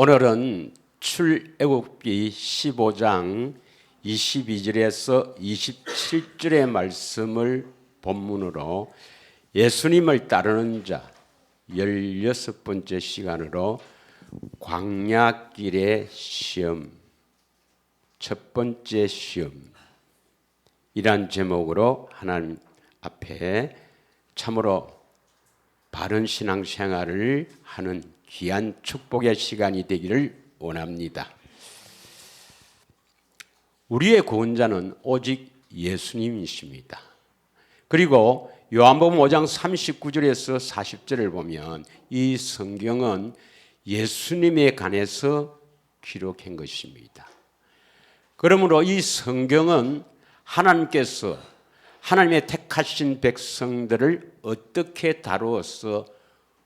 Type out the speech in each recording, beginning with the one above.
오늘은 출애굽기 15장 22절에서 27절의 말씀을 본문으로 예수님을 따르는 자 16번째 시간으로 광야길의 시험, 첫 번째 시험 이란 제목으로 하나님 앞에 참으로 바른 신앙생활을 하는 귀한 축복의 시간이 되기를 원합니다. 우리의 구원자는 오직 예수님이십니다. 그리고 요한복음 5장 39절에서 40절을 보면 이 성경은 예수님에 관해서 기록한 것입니다. 그러므로 이 성경은 하나님께서 하나님의 택하신 백성들을 어떻게 다루어서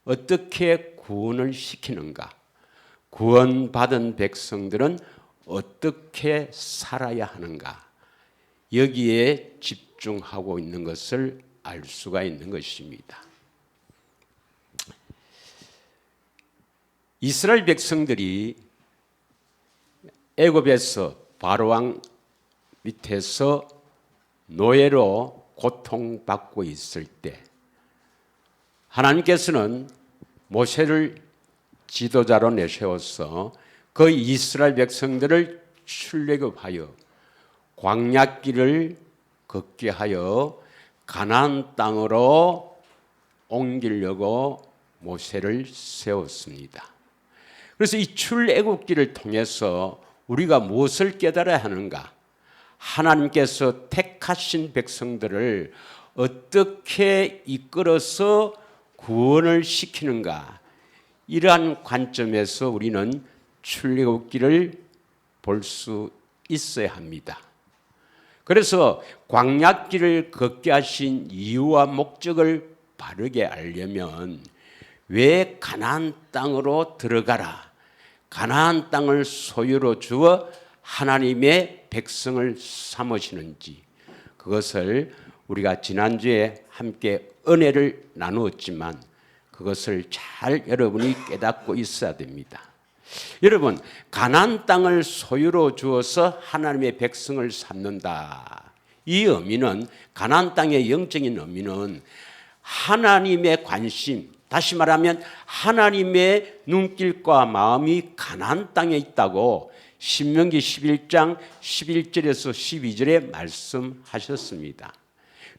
어떻게 구원을 시키는가, 구원받은 백성들은 어떻게 살아야 하는가, 여기에 집중하고 있는 것을 알 수가 있는 것입니다. 이스라엘 백성들이 애굽에서 바로왕 밑에서 노예로 고통받고 있을 때 하나님께서는 모세를 지도자로 내세워서 그 이스라엘 백성들을 출애굽하여 광야길을 걷게 하여 가나안 땅으로 옮기려고 모세를 세웠습니다. 그래서 이 출애굽길을 통해서 우리가 무엇을 깨달아야 하는가? 하나님께서 택하신 백성들을 어떻게 이끌어서 구원을 시키는가, 이러한 관점에서 우리는 출애굽기를 볼 수 있어야 합니다. 그래서 광야길을 걷게 하신 이유와 목적을 바르게 알려면 왜 가나안 땅으로 들어가라, 가나안 땅을 소유로 주어 하나님의 백성을 삼으시는지, 그것을 우리가 지난주에 함께 은혜를 나누었지만 그것을 잘 여러분이 깨닫고 있어야 됩니다. 여러분, 가나안 땅을 소유로 주어서 하나님의 백성을 삼는다, 이 의미는, 가나안 땅의 영적인 의미는 하나님의 관심, 다시 말하면 하나님의 눈길과 마음이 가나안 땅에 있다고 신명기 11장 11절에서 12절에 말씀하셨습니다.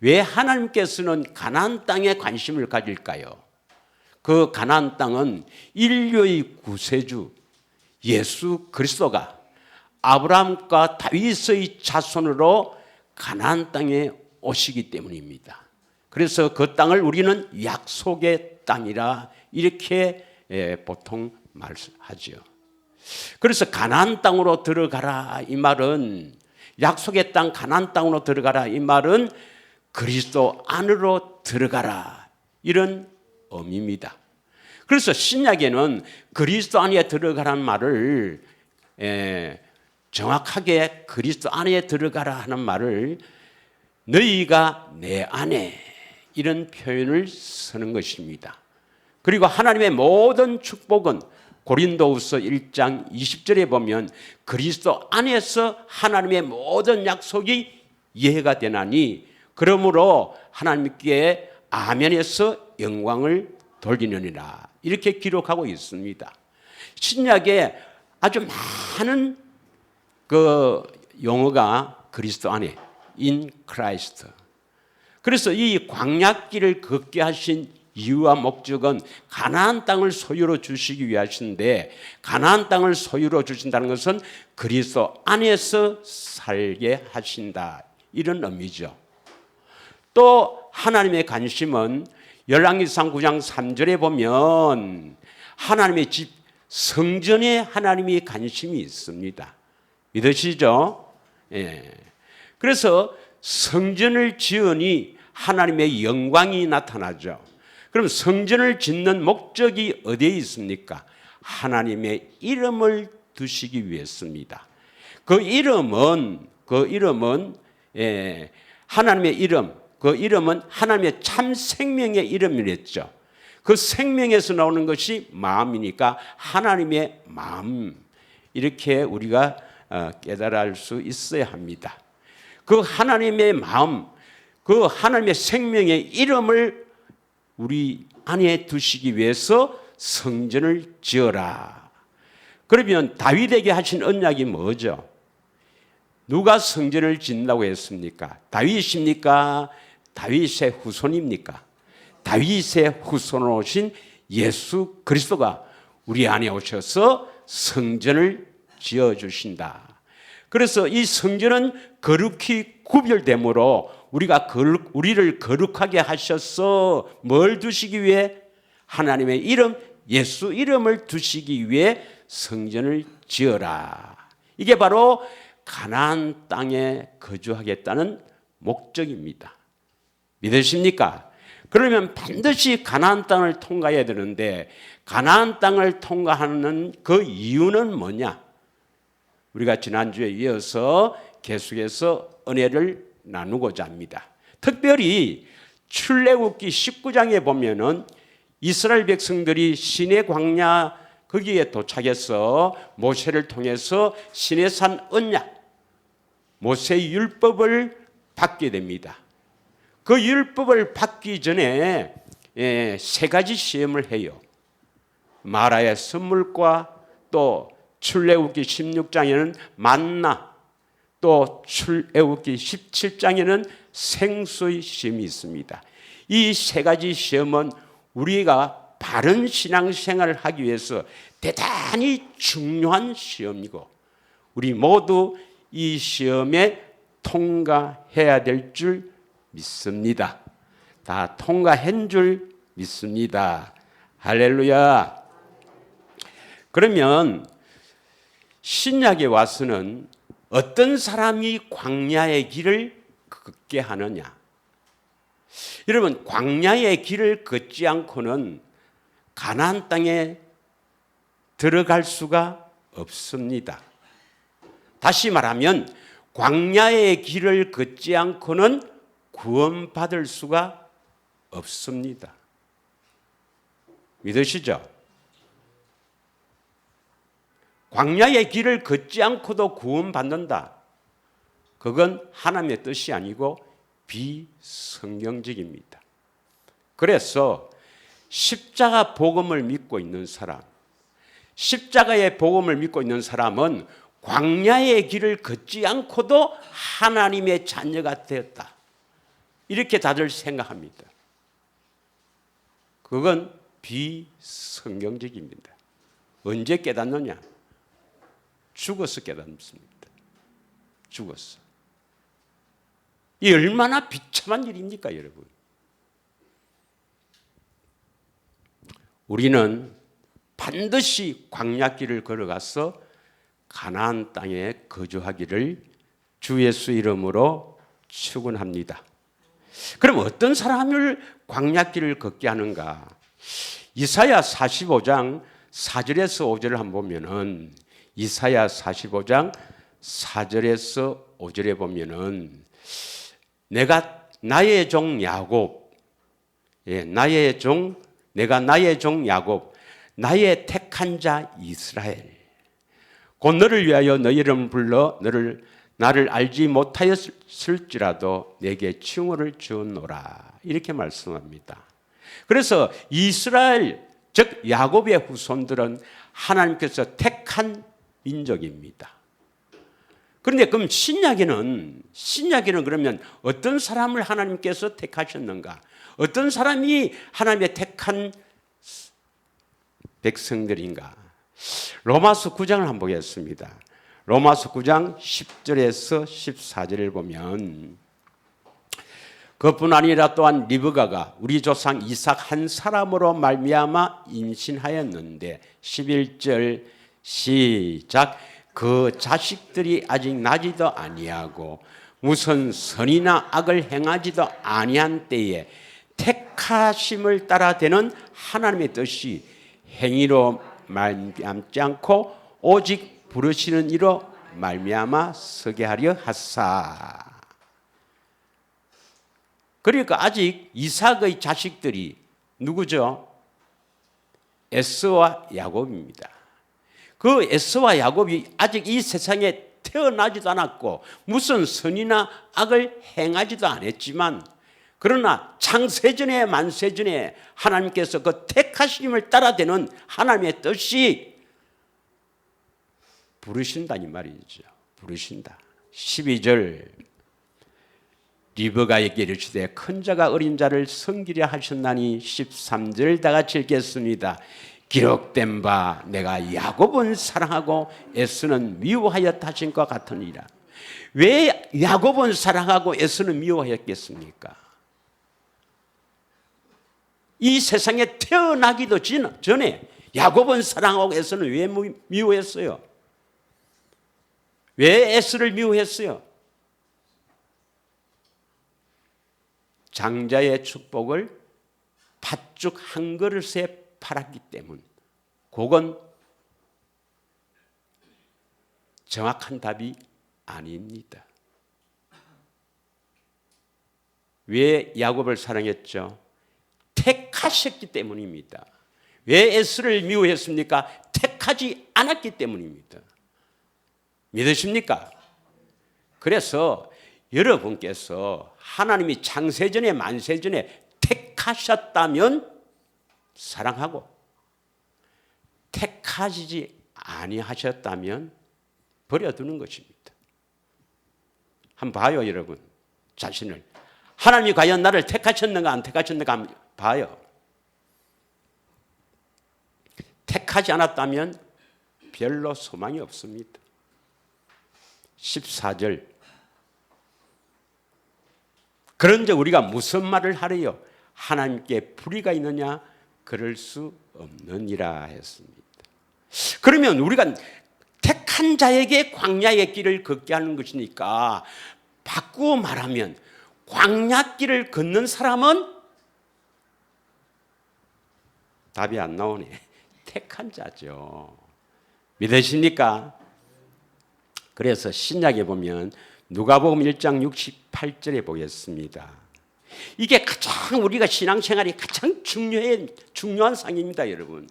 왜 하나님께서는 가나안 땅에 관심을 가질까요? 그 가나안 땅은 인류의 구세주 예수 그리스도가 아브라함과 다윗의 자손으로 가나안 땅에 오시기 때문입니다. 그래서 그 땅을 우리는 약속의 땅이라 이렇게 보통 말하죠. 그래서 가나안 땅으로 들어가라, 이 말은, 약속의 땅 가나안 땅으로 들어가라, 이 말은 그리스도 안으로 들어가라, 이런 의미입니다. 그래서 신약에는 그리스도 안에 들어가라는 말을 정확하게 그리스도 안에 들어가라 하는 말을 너희가 내 안에, 이런 표현을 쓰는 것입니다. 그리고 하나님의 모든 축복은 고린도후서 1장 20절에 보면 그리스도 안에서 하나님의 모든 약속이 이해가 되나니 그러므로 하나님께 아멘에서 영광을 돌리느니라, 이렇게 기록하고 있습니다. 신약에 아주 많은 그 용어가 그리스도 안에, in Christ. 그래서 이 광야길을 걷게 하신 이유와 목적은 가나안 땅을 소유로 주시기 위하신데, 가나안 땅을 소유로 주신다는 것은 그리스도 안에서 살게 하신다, 이런 의미죠. 또 하나님의 관심은 열왕기상 9장 3절에 보면 하나님의 집 성전에 하나님의 관심이 있습니다. 믿으시죠? 예. 그래서 성전을 지으니 하나님의 영광이 나타나죠. 그럼 성전을 짓는 목적이 어디에 있습니까? 하나님의 이름을 두시기 위해서입니다. 그 이름은 하나님의 이름, 그 이름은 하나님의 참 생명의 이름이랬죠. 그 생명에서 나오는 것이 마음이니까 하나님의 마음, 이렇게 우리가 깨달아 알 수 있어야 합니다. 그 하나님의 마음, 그 하나님의 생명의 이름을 우리 안에 두시기 위해서 성전을 지어라. 그러면 다윗에게 하신 언약이 뭐죠? 누가 성전을 짓는다고 했습니까? 다윗입니까? 다윗의 후손입니까? 다윗의 후손으로 오신 예수 그리스도가 우리 안에 오셔서 성전을 지어주신다. 그래서 이 성전은 거룩히 구별되므로 우리를 거룩하게 하셔서 뭘 두시기 위해? 하나님의 이름, 예수 이름을 두시기 위해 성전을 지어라. 이게 바로 가나안 땅에 거주하겠다는 목적입니다. 믿으십니까? 그러면 반드시 가나안 땅을 통과해야 되는데 가나안 땅을 통과하는 그 이유는 뭐냐? 우리가 지난주에 이어서 계속해서 은혜를 나누고자 합니다. 특별히 출애굽기 19장에 보면은 이스라엘 백성들이 시내 광야 거기에 도착해서 모세를 통해서 시내산 언약, 모세의 율법을 받게 됩니다. 그 율법을 받기 전에 세 가지 시험을 해요. 마라의 선물과 또 출애굽기 16장에는 만나, 또 출애굽기 17장에는 생수의 시험이 있습니다. 이 세 가지 시험은 우리가 바른 신앙생활을 하기 위해서 대단히 중요한 시험이고 우리 모두 이 시험에 통과해야 될 줄 믿습니다. 다 통과한 줄 믿습니다. 할렐루야. 그러면 신약에 와서는 어떤 사람이 광야의 길을 걷게 하느냐? 여러분, 광야의 길을 걷지 않고는 가나안 땅에 들어갈 수가 없습니다. 다시 말하면 광야의 길을 걷지 않고는 구원받을 수가 없습니다. 믿으시죠? 광야의 길을 걷지 않고도 구원받는다. 그건 하나님의 뜻이 아니고 비성경적입니다. 그래서 십자가 복음을 믿고 있는 사람, 십자가의 복음을 믿고 있는 사람은 광야의 길을 걷지 않고도 하나님의 자녀가 되었다. 이렇게 다들 생각합니다. 그건 비성경적입니다. 언제 깨닫느냐? 죽어서 깨닫습니다. 죽었어. 이 얼마나 비참한 일입니까, 여러분? 우리는 반드시 광야길을 걸어가서 가나안 땅에 거주하기를 주 예수 이름으로 축원합니다. 그럼 어떤 사람을 광야길을 걷게 하는가? 이사야 45장 4절에서 5절을 한번 보면은 이사야 45장 4절에서 5절에 보면은 내가 나의 종 야곱, 내가 나의 종 야곱, 나의 택한 자 이스라엘, 곧 너를 위하여 너희 이름을 불러 나를 알지 못하였을지라도 내게 칭호를 주었노라. 이렇게 말씀합니다. 그래서 이스라엘, 즉 야곱의 후손들은 하나님께서 택한 민족입니다. 그런데 그럼 신약에는 그러면 어떤 사람을 하나님께서 택하셨는가? 어떤 사람이 하나님의 택한 백성들인가? 로마서 9장을 한번 보겠습니다. 로마서 9장 10절에서 14절을 보면 그뿐 아니라 또한 리브가가 우리 조상 이삭 한 사람으로 말미암아 임신하였는데 11절 시작. 그 자식들이 아직 나지도 아니하고 무슨 선이나 악을 행하지도 아니한 때에 택하심을 따라 되는 하나님의 뜻이 행위로 말미암지 않고 오직 부르시는 이로 말미암아 서게 하려 하사. 그러니까 아직 이삭의 자식들이 누구죠? 에서와 야곱입니다. 그 에서와 야곱이 아직 이 세상에 태어나지도 않았고 무슨 선이나 악을 행하지도 않았지만, 그러나 창세전에 만세전에 하나님께서 그 택하심을 따라되는 하나님의 뜻이 부르신다니 말이죠. 부르신다. 12절 리브가에게 이르시되 큰 자가 어린 자를 섬기려 하셨나니 13절 다 같이 읽겠습니다. 기록된 바 내가 야곱은 사랑하고 에서는 미워하였다 하신 것 같으니라. 왜 야곱은 사랑하고 에서는 미워하였겠습니까? 이 세상에 태어나기도 전에 야곱은 사랑하고 에서는 왜 미워했어요? 왜 에서를 미워했어요? 장자의 축복을 팥죽 한 그릇에 팔았기 때문. 그건 정확한 답이 아닙니다. 왜 야곱을 사랑했죠? 택하셨기 때문입니다. 왜 에스를 미워했습니까? 택하지 않았기 때문입니다. 믿으십니까? 그래서 여러분께서 하나님이 창세전에 만세전에 택하셨다면 사랑하고, 택하지 아니하셨다면 버려두는 것입니다. 한번 봐요, 여러분. 자신을. 하나님이 과연 나를 택하셨는가 안 택하셨는가 한번 봐요. 택하지 않았다면 별로 소망이 없습니다. 14절. 그런즉 우리가 무슨 말을 하래요? 하나님께 불의가 있느냐? 그럴 수 없느니라 했습니다. 그러면 우리가 택한 자에게 광야의 길을 걷게 하는 것이니까, 바꾸어 말하면 광야길을 걷는 사람은 답이 안 나오네. 택한 자죠. 믿으십니까? 그래서 신약에 보면 누가복음 1장 68절에 보겠습니다. 이게 가장 우리가 신앙생활이 가장 중요한 상입니다, 여러분.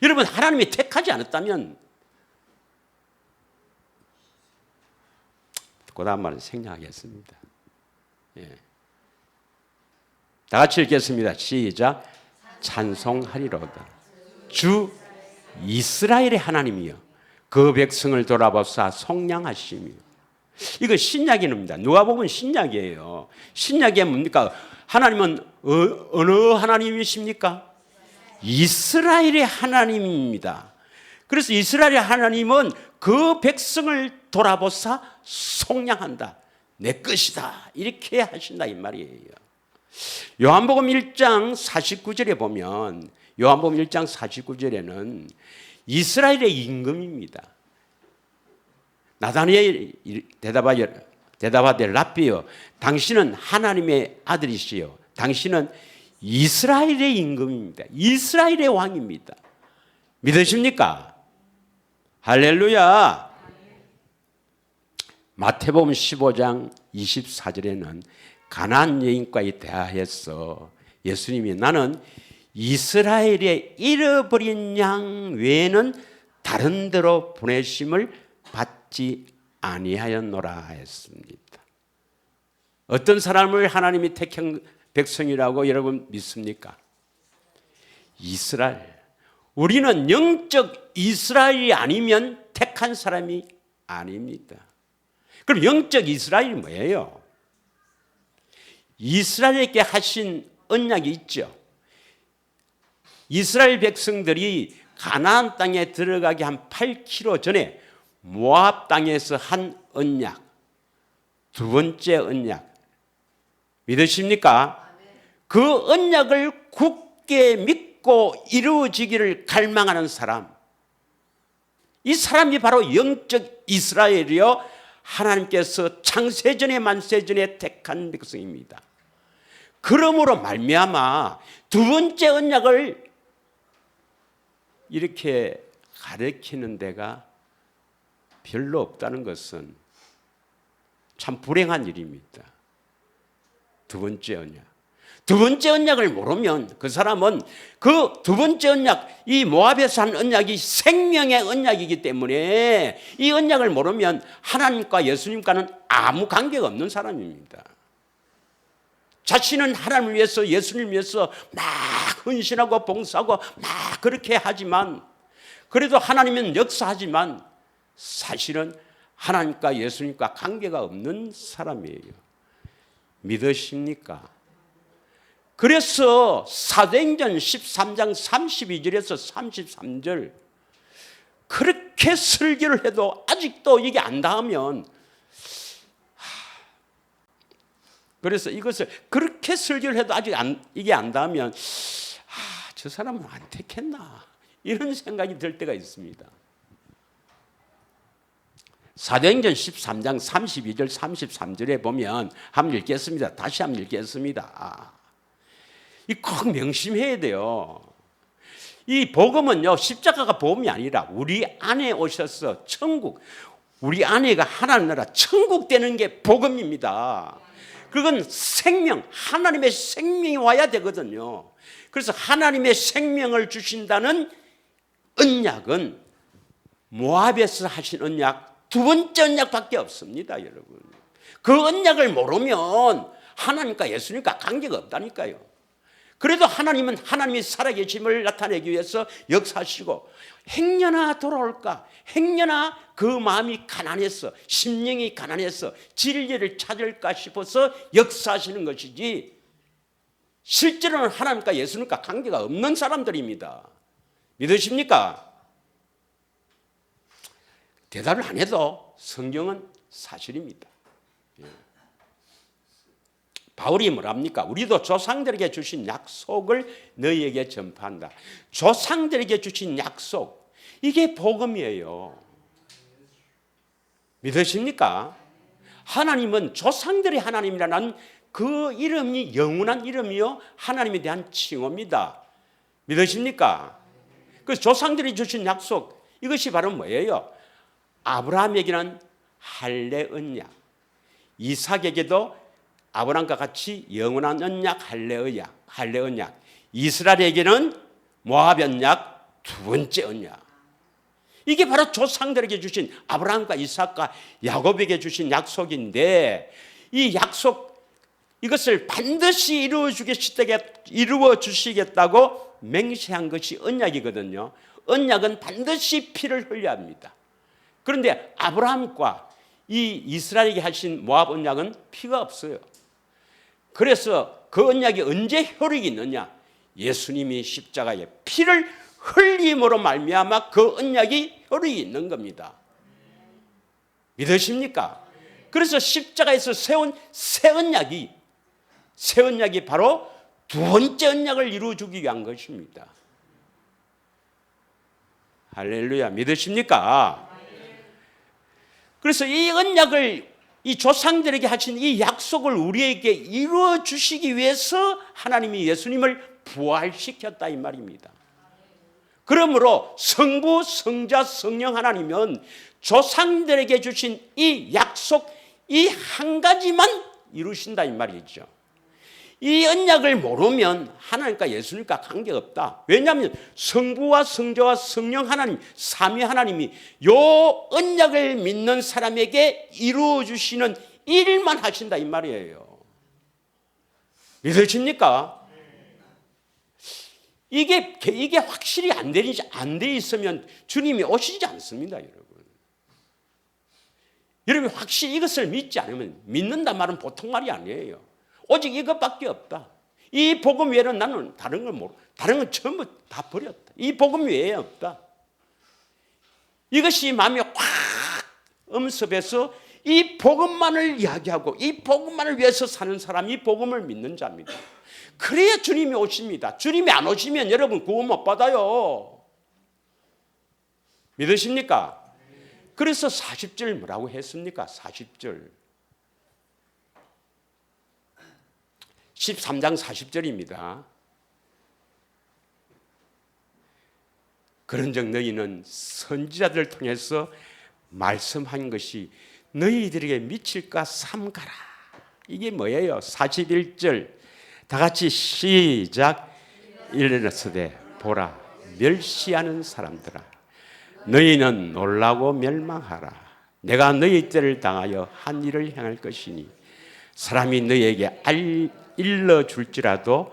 여러분, 하나님이 택하지 않았다면 그 다음 말은 생략하겠습니다. 예. 다 같이 읽겠습니다. 시작. 찬송하리로다. 주 이스라엘의 하나님이여 그 백성을 돌아보사 속량하시며. 이거 신약입니다. 누가복음은 신약이에요. 신약이 뭡니까? 하나님은 어느 하나님이십니까? 이스라엘의 하나님입니다. 그래서 이스라엘의 하나님은 그 백성을 돌아보사 속량한다. 내 것이다. 이렇게 하신다 이 말이에요. 요한복음 1장 49절에 보면, 요한복음 1장 49절에는 이스라엘의 임금입니다. 나다니엘이 대답하되 랍비여 당신은 하나님의 아들이시요 당신은 이스라엘의 임금입니다. 이스라엘의 왕입니다. 믿으십니까? 할렐루야. 마태복음 15장 24절에는 가나안 여인과에 대하여서 예수님이 나는 이스라엘의 잃어버린 양 외에는 다른 데로 보내심을 받지 아니하였노라 했습니다. 어떤 사람을 하나님이 택한 백성이라고 여러분 믿습니까? 이스라엘. 우리는 영적 이스라엘이 아니면 택한 사람이 아닙니다. 그럼 영적 이스라엘이 뭐예요? 이스라엘에게 하신 언약이 있죠. 이스라엘 백성들이 가나안 땅에 들어가기 한 8km 전에 모압 땅에서 한 언약, 두 번째 언약. 믿으십니까? 그 언약을 굳게 믿고 이루어지기를 갈망하는 사람. 이 사람이 바로 영적 이스라엘이요 하나님께서 창세전에 만세전에 택한 백성입니다. 그러므로 말미암아 두 번째 언약을 이렇게 가르치는 데가 별로 없다는 것은 참 불행한 일입니다. 두 번째 언약. 두 번째 언약을 모르면 그 사람은 그 두 번째 언약, 이 모압에서 한 언약이 생명의 언약이기 때문에 이 언약을 모르면 하나님과 예수님과는 아무 관계가 없는 사람입니다. 자신은 하나님을 위해서, 예수님을 위해서 막 헌신하고 봉사하고 막 그렇게 하지만, 그래도 하나님은 역사하지만 사실은 하나님과 예수님과 관계가 없는 사람이에요. 믿으십니까? 그래서 사도행전 13장 32절에서 33절 그렇게 설교를 해도 아직도 이게 안 닿으면, 그래서 이것을 그렇게 설교를 해도 아직 이게 안 닿으면 저 사람은 안 택했나 이런 생각이 들 때가 있습니다. 사도행전 13장 32절 33절에 보면 한번 읽겠습니다. 다시 한번 읽겠습니다. 이 꼭 명심해야 돼요. 이 복음은요, 십자가가 복음이 아니라 우리 안에 오셔서 천국, 우리 안에가 하나님 나라 천국 되는 게 복음입니다. 그건 생명, 하나님의 생명이 와야 되거든요. 그래서 하나님의 생명을 주신다는 언약은 모압에서 하신 언약, 두 번째 언약밖에 없습니다, 여러분. 그 언약을 모르면 하나님과 예수님과 관계가 없다니까요. 그래도 하나님은 하나님이 살아계심을 나타내기 위해서 역사하시고, 행여나 돌아올까, 행여나 그 마음이 가난해서, 심령이 가난해서 진리를 찾을까 싶어서 역사하시는 것이지, 실제로는 하나님과 예수님과 관계가 없는 사람들입니다. 믿으십니까? 대답을 안 해도 성경은 사실입니다. 바울이 뭐랍니까? 우리도 조상들에게 주신 약속을 너희에게 전파한다. 조상들에게 주신 약속, 이게 복음이에요. 믿으십니까? 하나님은 조상들의 하나님이라는 그 이름이 영원한 이름이요, 하나님에 대한 칭호입니다. 믿으십니까? 그 조상들이 주신 약속, 이것이 바로 뭐예요? 아브라함에게는 할례 언약, 이삭에게도 아브라함과 같이 영원한 언약, 할례 언약, 이스라엘에게는 모압 언약, 두 번째 언약. 이게 바로 조상들에게 주신, 아브라함과 이삭과 야곱에게 주신 약속인데, 이 약속, 이것을 반드시 이루어 주시겠다고 맹세한 것이 언약이거든요. 언약은 반드시 피를 흘려야 합니다. 그런데 아브라함과 이 이스라엘에게 하신 모압 언약은 피가 없어요. 그래서 그 언약이 언제 효력이 있느냐? 예수님이 십자가에 피를 흘림으로 말미암아 그 언약이 효력이 있는 겁니다. 믿으십니까? 그래서 십자가에서 세운 새 언약이 바로 두 번째 언약을 이루어주기 위한 것입니다. 할렐루야, 믿으십니까? 그래서 이 언약을, 이 조상들에게 하신 이 약속을 우리에게 이루어 주시기 위해서 하나님이 예수님을 부활시켰다 이 말입니다. 그러므로 성부, 성자, 성령 하나님은 조상들에게 주신 이 약속, 이 한 가지만 이루신다 이 말이죠. 이 언약을 모르면 하나님과 예수님과 관계가 없다. 왜냐하면 성부와 성자와 성령 하나님, 삼위 하나님이 요 언약을 믿는 사람에게 이루어 주시는 일만 하신다 이 말이에요. 믿으십니까? 이게 확실히 안 돼 있으면 주님이 오시지 않습니다, 여러분. 여러분이 확실히 이것을 믿지 않으면, 믿는단 말은 보통 말이 아니에요. 오직 이것밖에 없다. 이 복음 외에는 나는 다른 걸 모르, 다른 건 전부 다 버렸다. 이 복음 외에 없다. 이것이 마음에 확 엄습해서 이 복음만을 이야기하고 이 복음만을 위해서 사는 사람이 복음을 믿는 자입니다. 그래야 주님이 오십니다. 주님이 안 오시면 여러분 구원 못 받아요. 믿으십니까? 그래서 40절 뭐라고 했습니까? 40절. 13장 40절입니다. 그런즉 너희는 선지자들을 통해서 말씀한 것이 너희들에게 미칠까 삼가라. 이게 뭐예요? 41절. 다 같이 시작. 일어나서되 보라, 멸시하는 사람들아, 너희는 놀라고 멸망하라. 내가 너희 때를 당하여 한 일을 행할 것이니 사람이 너희에게 일러줄지라도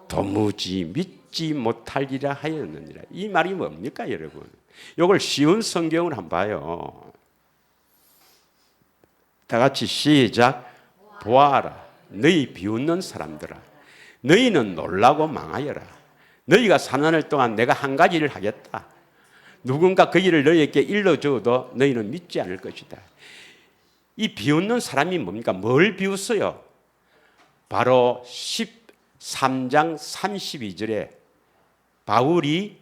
도무지 믿지 못하리라 하였느니라. 이 말이 뭡니까 여러분? 이걸 쉬운 성경을 한번 봐요. 다 같이 시작. 보아라, 너희 비웃는 사람들아, 너희는 놀라고 망하여라. 너희가 사는 동안 내가 한 가지를 하겠다. 누군가 그 일을 너희에게 일러줘도 너희는 믿지 않을 것이다. 이 비웃는 사람이 뭡니까? 뭘 비웃어요? 바로 13장 32절에 바울이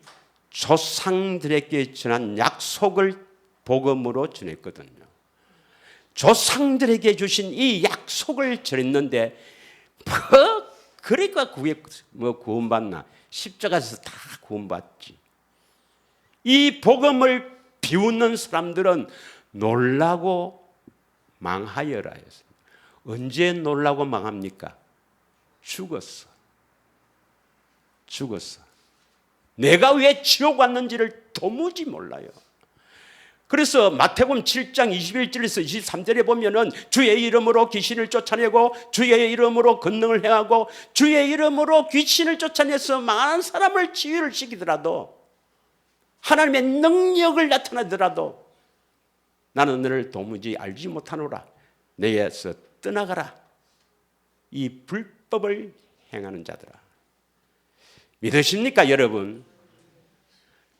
조상들에게 전한 약속을 복음으로 전했거든요. 조상들에게 주신 이 약속을 전했는데 그러니까 구원받나? 십자가에서 다 구원받지. 이 복음을 비웃는 사람들은 놀라고 망하여라 했습니다. 언제 놀라고 망합니까? 죽었어. 내가 왜 지옥 왔는지를 도무지 몰라요. 그래서 마태복음 7장 21절에서 23절에 보면은 주의 이름으로 귀신을 쫓아내고 주의 이름으로 권능을 행하고 주의 이름으로 귀신을 쫓아내서 많은 사람을 치유를 시키더라도 하나님의 능력을 나타나더라도 나는 너를 도무지 알지 못하노라. 내게서 떠나가라. 이 불법을 행하는 자들아. 믿으십니까 여러분?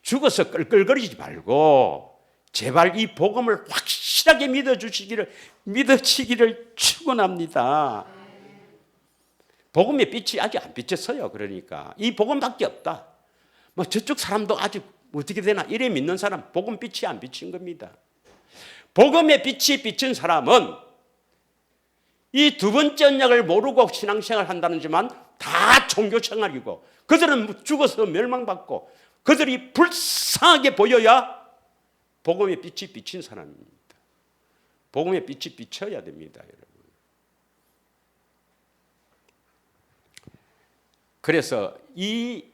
죽어서 끌끌거리지 말고 제발 이 복음을 확실하게 믿어지기를 축원합니다. 복음의 빛이 아직 안 비쳤어요. 그러니까 이 복음밖에 없다. 뭐 저쪽 사람도 아직 어떻게 되나 이래 믿는 사람 복음 빛이 안 비친 겁니다. 복음의 빛이 비친 사람은 이 두 번째 언약을 모르고 신앙생활 한다는지만 다 종교생활이고 그들은 죽어서 멸망받고 그들이 불쌍하게 보여야 복음의 빛이 비친 사람입니다. 복음의 빛이 비쳐야 됩니다, 여러분. 그래서 이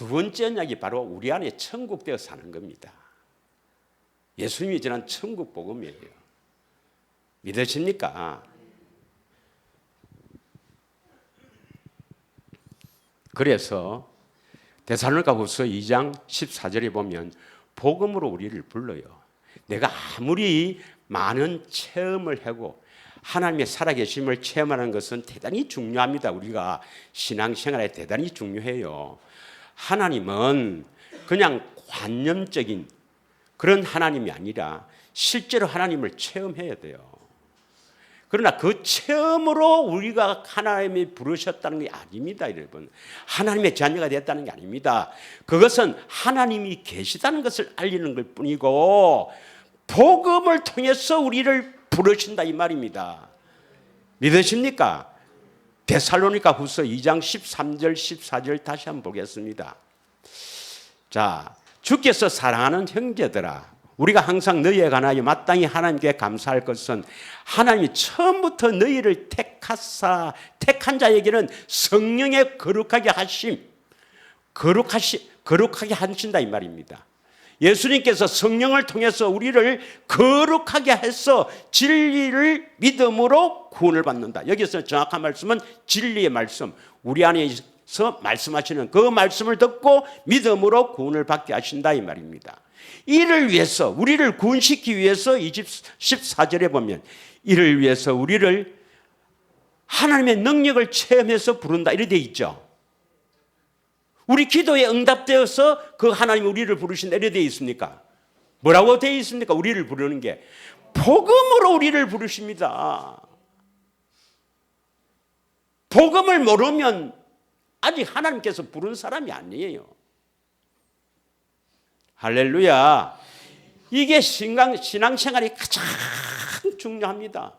두 번째 언약이 바로 우리 안에 천국 되어 사는 겁니다. 예수님이 전한 천국 복음이에요. 믿으십니까? 그래서 데살로니가후서 2장 14절에 보면 복음으로 우리를 불러요. 내가 아무리 많은 체험을 하고 하나님의 살아계심을 체험하는 것은 대단히 중요합니다. 우리가 신앙생활에 대단히 중요해요. 하나님은 그냥 관념적인 그런 하나님이 아니라 실제로 하나님을 체험해야 돼요. 그러나 그 체험으로 우리가 하나님이 부르셨다는 게 아닙니다, 여러분. 하나님의 자녀가 됐다는 게 아닙니다. 그것은 하나님이 계시다는 것을 알리는 것 뿐이고 복음을 통해서 우리를 부르신다 이 말입니다. 믿으십니까? 데살로니가후서 2장 13절 14절 다시 한번 보겠습니다. 자, 주께서 사랑하는 형제들아, 우리가 항상 너희에 관하여 마땅히 하나님께 감사할 것은 하나님이 처음부터 너희를 택한 자에게는 성령의 거룩하게 하신다 이 말입니다. 예수님께서 성령을 통해서 우리를 거룩하게 해서 진리를 믿음으로 구원을 받는다. 여기서 정확한 말씀은 진리의 말씀, 우리 안에서 말씀하시는 그 말씀을 듣고 믿음으로 구원을 받게 하신다 이 말입니다. 이를 위해서 우리를 구원시키기 위해서 14절에 보면 이를 위해서 우리를 하나님의 능력을 체험해서 부른다 이렇게 되어 있죠. 우리 기도에 응답되어서 그 하나님이 우리를 부르신다 이렇게 되어 있습니까? 뭐라고 되어 있습니까? 우리를 부르는 게 복음으로 우리를 부르십니다. 복음을 모르면 아직 하나님께서 부른 사람이 아니에요. 할렐루야. 이게 신앙생활이 가장 중요합니다.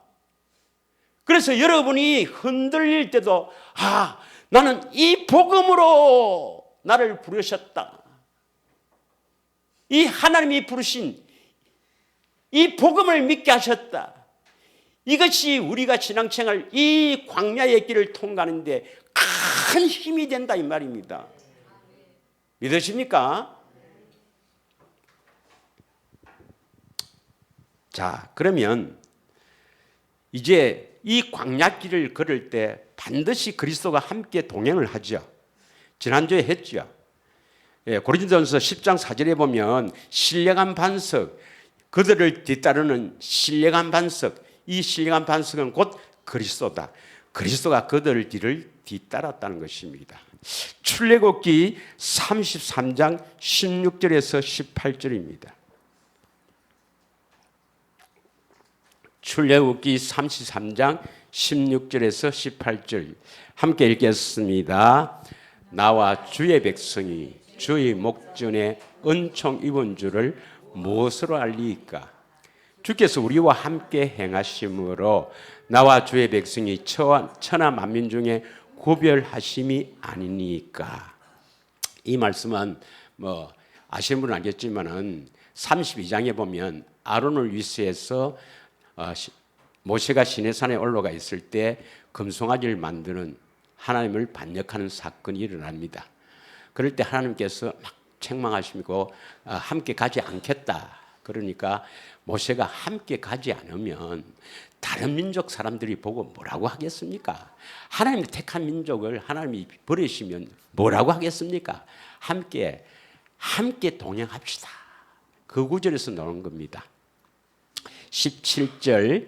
그래서 여러분이 흔들릴 때도 나는 이 복음으로 나를 부르셨다. 이 하나님이 부르신 이 복음을 믿게 하셨다. 이것이 우리가 신앙생활 이 광야의 길을 통과하는데 큰 힘이 된다 이 말입니다. 믿으십니까? 자, 그러면 이제 이 광야길을 걸을 때 반드시 그리스도가 함께 동행을 하죠. 지난주에 했죠. 고린도전서 10장 4절에 보면 신령한 반석, 그들을 뒤따르는 신령한 반석, 이 신령한 반석은 곧 그리스도다. 그리스도가 그들을 뒤따랐다는 것입니다. 출애굽기 33장 16절에서 18절입니다. 출애굽기 33장 16절에서 18절 함께 읽겠습니다. 나와 주의 백성이 주의 목전에 은총 입은 줄을 무엇으로 알리이까? 주께서 우리와 함께 행하심으로 나와 주의 백성이 천하 만민 중에 구별하심이 아니니까. 이 말씀은 뭐 아시는 분은 알겠지만은 32장에 보면 아론을 위시해서 모세가 시내산에 올라가 있을 때 금송아지를 만드는 하나님을 반역하는 사건이 일어납니다. 그럴 때 하나님께서 막 책망하시고 함께 가지 않겠다. 그러니까 모세가 함께 가지 않으면 다른 민족 사람들이 보고 뭐라고 하겠습니까? 하나님이 택한 민족을 하나님이 버리시면 뭐라고 하겠습니까? 함께 동행합시다. 그 구절에서 나오는 겁니다. 17절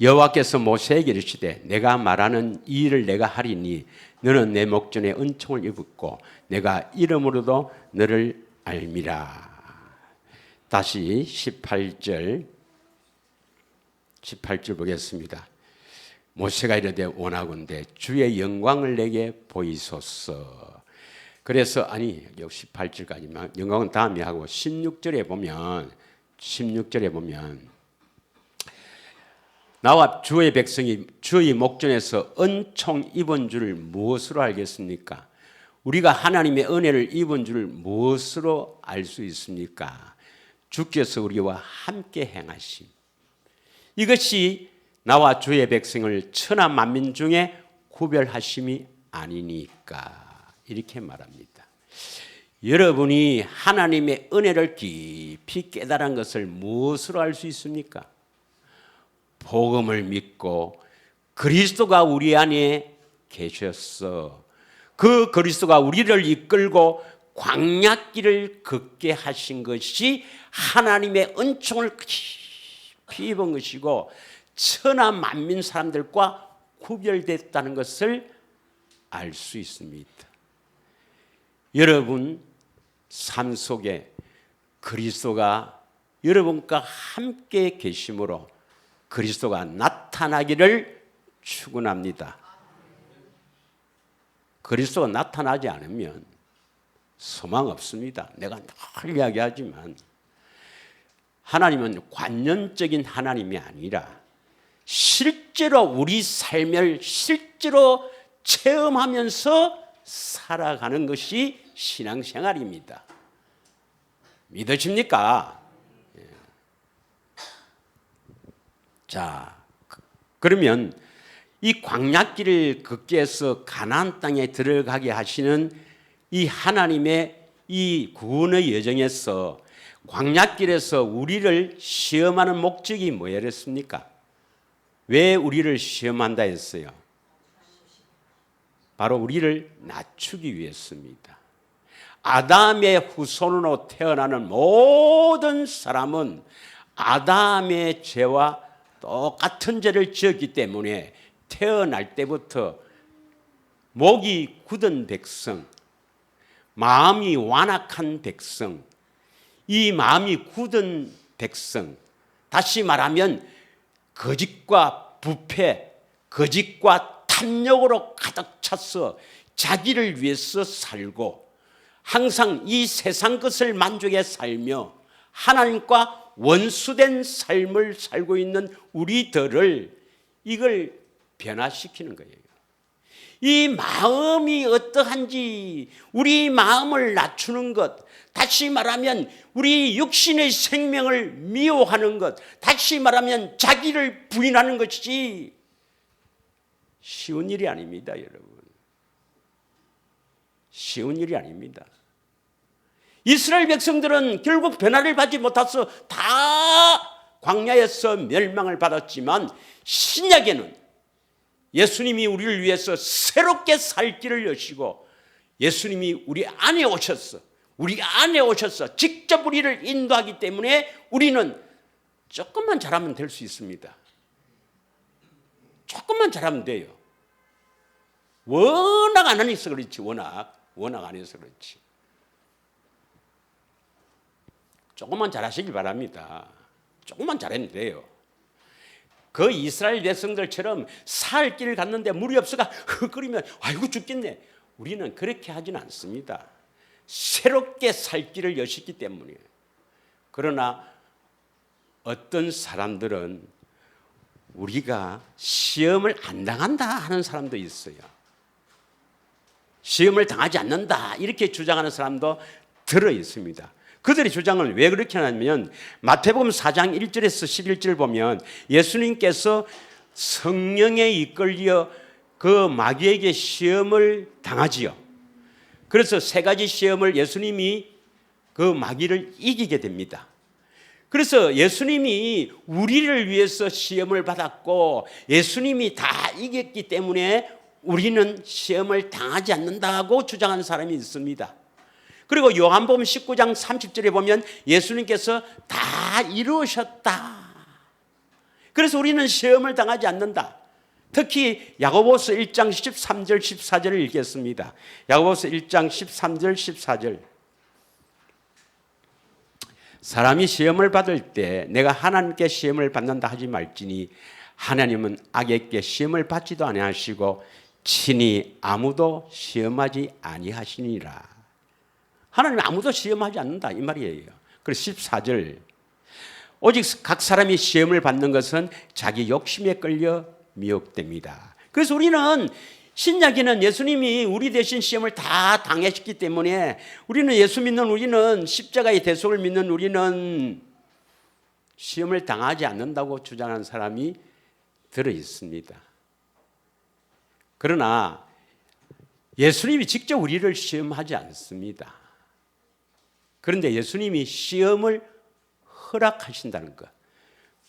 여호와께서 모세에게 이르시되 내가 말하는 이 일을 내가 하리니 너는 내 목전에 은총을 입었고 내가 이름으로도 너를 알미라. 다시 18절 보겠습니다. 모세가 이르되 원하건대 주의 영광을 내게 보이소서. 그래서 아니 18절까지만 영광은 다음에 하고 16절에 보면 나와 주의 백성이 주의 목전에서 은총 입은 줄을 무엇으로 알겠습니까? 우리가 하나님의 은혜를 입은 줄을 무엇으로 알 수 있습니까? 주께서 우리와 함께 행하심. 이것이 나와 주의 백성을 천하 만민 중에 구별하심이 아니니까 이렇게 말합니다. 여러분이 하나님의 은혜를 깊이 깨달은 것을 무엇으로 알 수 있습니까? 복음을 믿고 그리스도가 우리 안에 계셨어. 그 그리스도가 우리를 이끌고 광야길을 걷게 하신 것이 하나님의 은총을 깊이 입은 것이고 천하 만민 사람들과 구별됐다는 것을 알 수 있습니다. 여러분 삶 속에 그리스도가 여러분과 함께 계심으로 그리스도가 나타나기를 축원합니다. 그리스도가 나타나지 않으면 소망 없습니다. 내가 늘 이야기하지만 하나님은 관념적인 하나님이 아니라 실제로 우리 삶을 실제로 체험하면서 살아가는 것이 신앙생활입니다. 믿으십니까? 자, 그러면 이 광야길을 걷게 해서 가나안 땅에 들어가게 하시는 이 하나님의 이 구원의 여정에서 광야길에서 우리를 시험하는 목적이 뭐였습니까? 왜 우리를 시험한다 했어요? 바로 우리를 낮추기 위해서입니다. 아담의 후손으로 태어나는 모든 사람은 아담의 죄와 똑같은 죄를 지었기 때문에 태어날 때부터 목이 굳은 백성, 마음이 완악한 백성, 이 마음이 굳은 백성, 다시 말하면 거짓과 부패, 거짓과 탐욕으로 가득 차서 자기를 위해서 살고 항상 이 세상 것을 만족해 살며 하나님과 원수된 삶을 살고 있는 우리들을 이걸 변화시키는 거예요. 이 마음이 어떠한지 우리 마음을 낮추는 것, 다시 말하면 우리 육신의 생명을 미워하는 것, 다시 말하면 자기를 부인하는 것이지 쉬운 일이 아닙니다, 여러분. 쉬운 일이 아닙니다. 이스라엘 백성들은 결국 변화를 받지 못해서 다 광야에서 멸망을 받았지만 신약에는 예수님이 우리를 위해서 새롭게 살 길을 여시고 예수님이 우리 안에 오셔서 직접 우리를 인도하기 때문에 우리는 조금만 잘하면 될 수 있습니다. 조금만 잘하면 돼요. 워낙 안 하니까 그렇지. 워낙 안 해서 그렇지. 조금만 잘하시길 바랍니다. 조금만 잘하면 돼요. 그 이스라엘 백성들처럼 살 길을 갔는데 물이 없어가 흑거리면 아이고 죽겠네. 우리는 그렇게 하지는 않습니다. 새롭게 살 길을 여셨기 때문이에요. 그러나 어떤 사람들은 우리가 시험을 안 당한다 하는 사람도 있어요. 시험을 당하지 않는다 이렇게 주장하는 사람도 들어 있습니다. 그들의 주장을 왜 그렇게 하냐면 마태복음 4장 1절에서 11절 보면 예수님께서 성령에 이끌려 그 마귀에게 시험을 당하지요. 그래서 세 가지 시험을 예수님이 그 마귀를 이기게 됩니다. 그래서 예수님이 우리를 위해서 시험을 받았고 예수님이 다 이겼기 때문에 우리는 시험을 당하지 않는다고 주장하는 사람이 있습니다. 그리고 요한복음 19장 30절에 보면 예수님께서 다 이루셨다. 그래서 우리는 시험을 당하지 않는다. 특히 야고보서 1장 13절 14절을 읽겠습니다. 야고보서 1장 13절 14절. 사람이 시험을 받을 때 내가 하나님께 시험을 받는다 하지 말지니 하나님은 악에게 시험을 받지도 아니하시고 친히 아무도 시험하지 아니하시니라. 하나님은 아무도 시험하지 않는다 이 말이에요. 그래서 14절 오직 각 사람이 시험을 받는 것은 자기 욕심에 끌려 미혹됩니다. 그래서 우리는 신약에는 예수님이 우리 대신 시험을 다 당하셨기 때문에 우리는 예수 믿는 우리는 십자가의 대속을 믿는 우리는 시험을 당하지 않는다고 주장하는 사람이 들어 있습니다. 그러나 예수님이 직접 우리를 시험하지 않습니다. 그런데 예수님이 시험을 허락하신다는 것.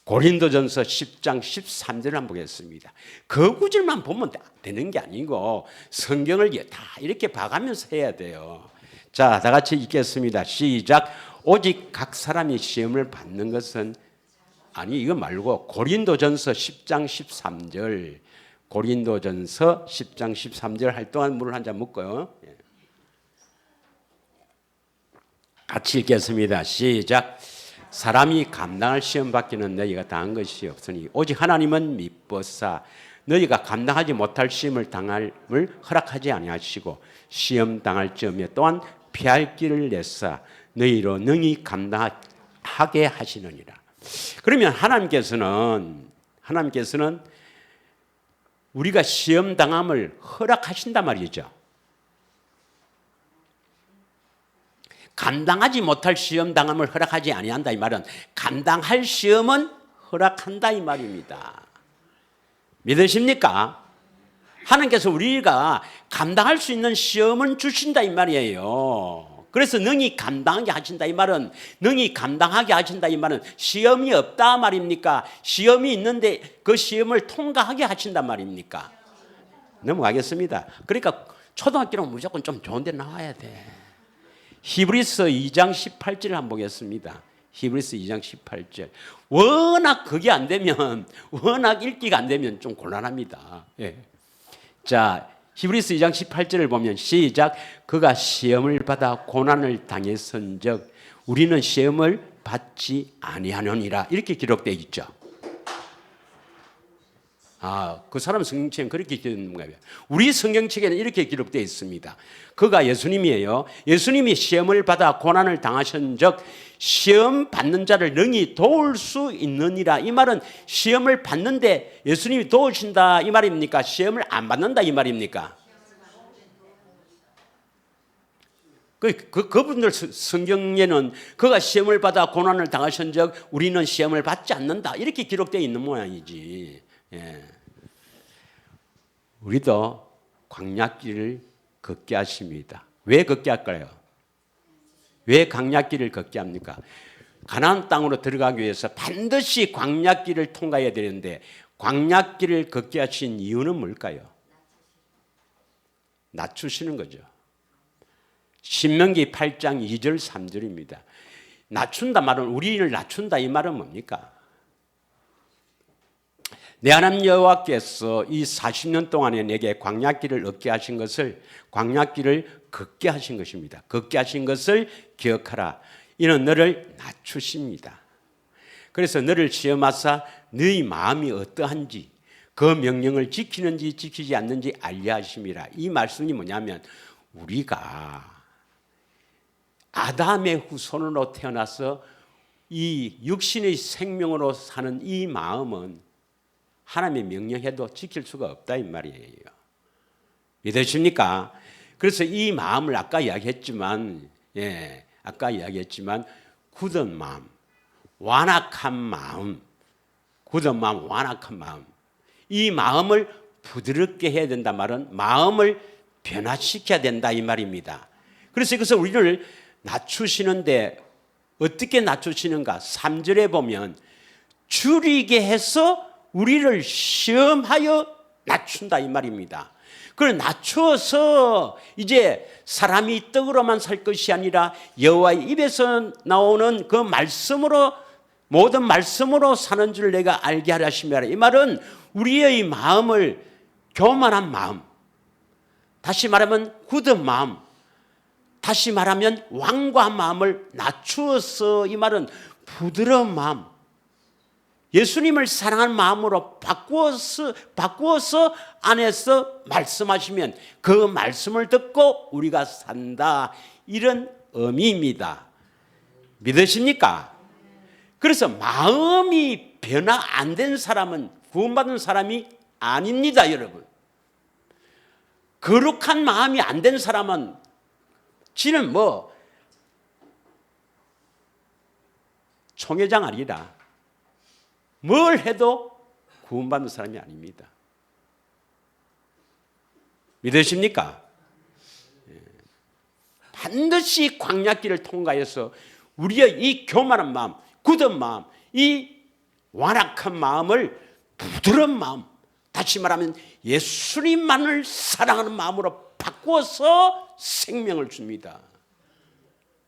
고린도전서 10장 13절을 한번 보겠습니다. 그 구절만 보면 되는 게 아니고 성경을 다 이렇게 봐가면서 해야 돼요. 자, 다 같이 읽겠습니다. 시작. 오직 각 사람이 시험을 받는 것은 아니 이거 말고 고린도전서 10장 13절 고린도전서 10장 13절 할 동안 물을 한 잔 먹고요. 같이 읽겠습니다. 시작. 사람이 감당할 시험 받기는 너희가 당한 것이 없으니 오직 하나님은 미쁘사 너희가 감당하지 못할 시험을 당함을 허락하지 아니하시고 시험 당할 점에 또한 피할 길을 내사 너희로 능히 감당하게 하시느니라. 그러면 하나님께서는 우리가 시험 당함을 허락하신단 말이죠. 감당하지 못할 시험 당함을 허락하지 아니한다 이 말은 감당할 시험은 허락한다 이 말입니다. 믿으십니까? 하나님께서 우리가 감당할 수 있는 시험은 주신다 이 말이에요. 그래서 능히 감당하게 하신다 이 말은 능히 감당하게 하신다 이 말은 시험이 없다 말입니까? 시험이 있는데 그 시험을 통과하게 하신단 말입니까? 넘어가겠습니다. 그러니까 초등학교는 무조건 좀 좋은 데 나와야 돼. 히브리서 2장 18절을 한번 보겠습니다. 히브리서 2장 18절. 워낙 그게 안 되면 워낙 읽기가 안 되면 좀 곤란합니다. 예. 자, 히브리서 2장 18절을 보면 시작. 그가 시험을 받아 고난을 당했은즉 우리는 시험을 받지 아니하느니라 이렇게 기록되어 있죠. 그 사람 성경책은 그렇게 기록된 거예요. 우리 성경책에는 이렇게 기록되어 있습니다. 그가 예수님이에요. 예수님이 시험을 받아 고난을 당하신즉 시험 받는 자를 능히 도울 수 있느니라. 이 말은 시험을 받는데 예수님이 도우신다 이 말입니까? 시험을 안 받는다 이 말입니까? 그분들 성경에는 그가 시험을 받아 고난을 당하신 적 우리는 시험을 받지 않는다 이렇게 기록되어 있는 모양이지. 예. 우리도 광야길을 걷게 하십니다. 왜 걷게 할까요? 왜 광야길을 걷게 합니까? 가나안 땅으로 들어가기 위해서 반드시 광야길을 통과해야 되는데 광야길을 걷게 하신 이유는 뭘까요? 낮추시는 거죠. 신명기 8장 2절 3절입니다. 낮춘다 말은 우리를 낮춘다 이 말은 뭡니까? 내 하나님 여호와께서 이 40년 동안에 내게 광야길을 얻게 하신 것을 광야길을 걷게 하신 것입니다. 걷게 하신 것을 기억하라. 이는 너를 낮추십니다. 그래서 너를 시험하사 너희 마음이 어떠한지 그 명령을 지키는지 지키지 않는지 알려 하심이라. 이 말씀이 뭐냐면 우리가 아담의 후손으로 태어나서 이 육신의 생명으로 사는 이 마음은 하나님의 명령해도 지킬 수가 없다 이 말이에요. 믿으십니까? 그래서 이 마음을 아까 이야기했지만 굳은 마음, 완악한 마음, 굳은 마음, 완악한 마음 이 마음을 부드럽게 해야 된다 말은 마음을 변화시켜야 된다 이 말입니다. 그래서 이것을 우리를 낮추시는데 어떻게 낮추시는가? 3절에 보면 줄이게 해서 우리를 시험하여 낮춘다 이 말입니다. 그걸 낮추어서 이제 사람이 떡으로만 살 것이 아니라 여호와의 입에서 나오는 그 말씀으로 모든 말씀으로 사는 줄 내가 알게 하려 하심이라. 이 말은 우리의 마음을 교만한 마음, 다시 말하면 굳은 마음, 다시 말하면 완고한 마음을 낮추어서 이 말은 부드러운 마음, 예수님을 사랑하는 마음으로 바꾸어서 안에서 말씀하시면 그 말씀을 듣고 우리가 산다 이런 의미입니다. 믿으십니까? 그래서 마음이 변화 안 된 사람은 구원받은 사람이 아닙니다 여러분. 거룩한 마음이 안 된 사람은 지는 총회장 아니라 뭘 해도 구원받는 사람이 아닙니다. 믿으십니까? 반드시 광야길을 통과해서 우리의 이 교만한 마음, 굳은 마음, 이 완악한 마음을 부드러운 마음, 다시 말하면 예수님만을 사랑하는 마음으로 바꾸어서 생명을 줍니다.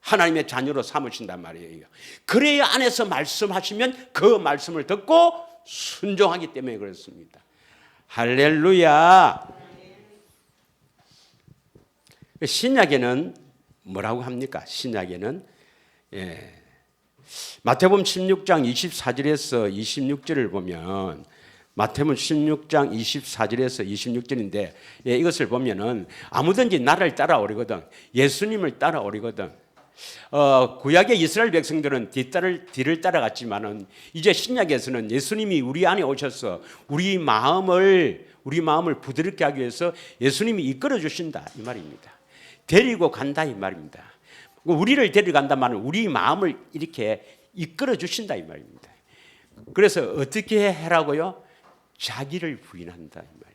하나님의 자녀로 삼으신단 말이에요. 그래야 안에서 말씀하시면 그 말씀을 듣고 순종하기 때문에 그렇습니다. 할렐루야. 신약에는 뭐라고 합니까? 신약에는 마태복음 16장 24절에서 26절을 보면 마태복음 16장 24절에서 26절인데 이것을 보면은 아무든지 나를 따라오리거든 예수님을 따라오리거든 구약의 이스라엘 백성들은 뒤를 따라갔지만은 이제 신약에서는 예수님이 우리 안에 오셔서 우리 마음을 부드럽게 하기 위해서 예수님이 이끌어 주신다 이 말입니다. 데리고 간다 이 말입니다. 우리를 데려간다 말은 우리 마음을 이렇게 이끌어 주신다 이 말입니다. 그래서 어떻게 해라고요? 자기를 부인한다 이 말입니다.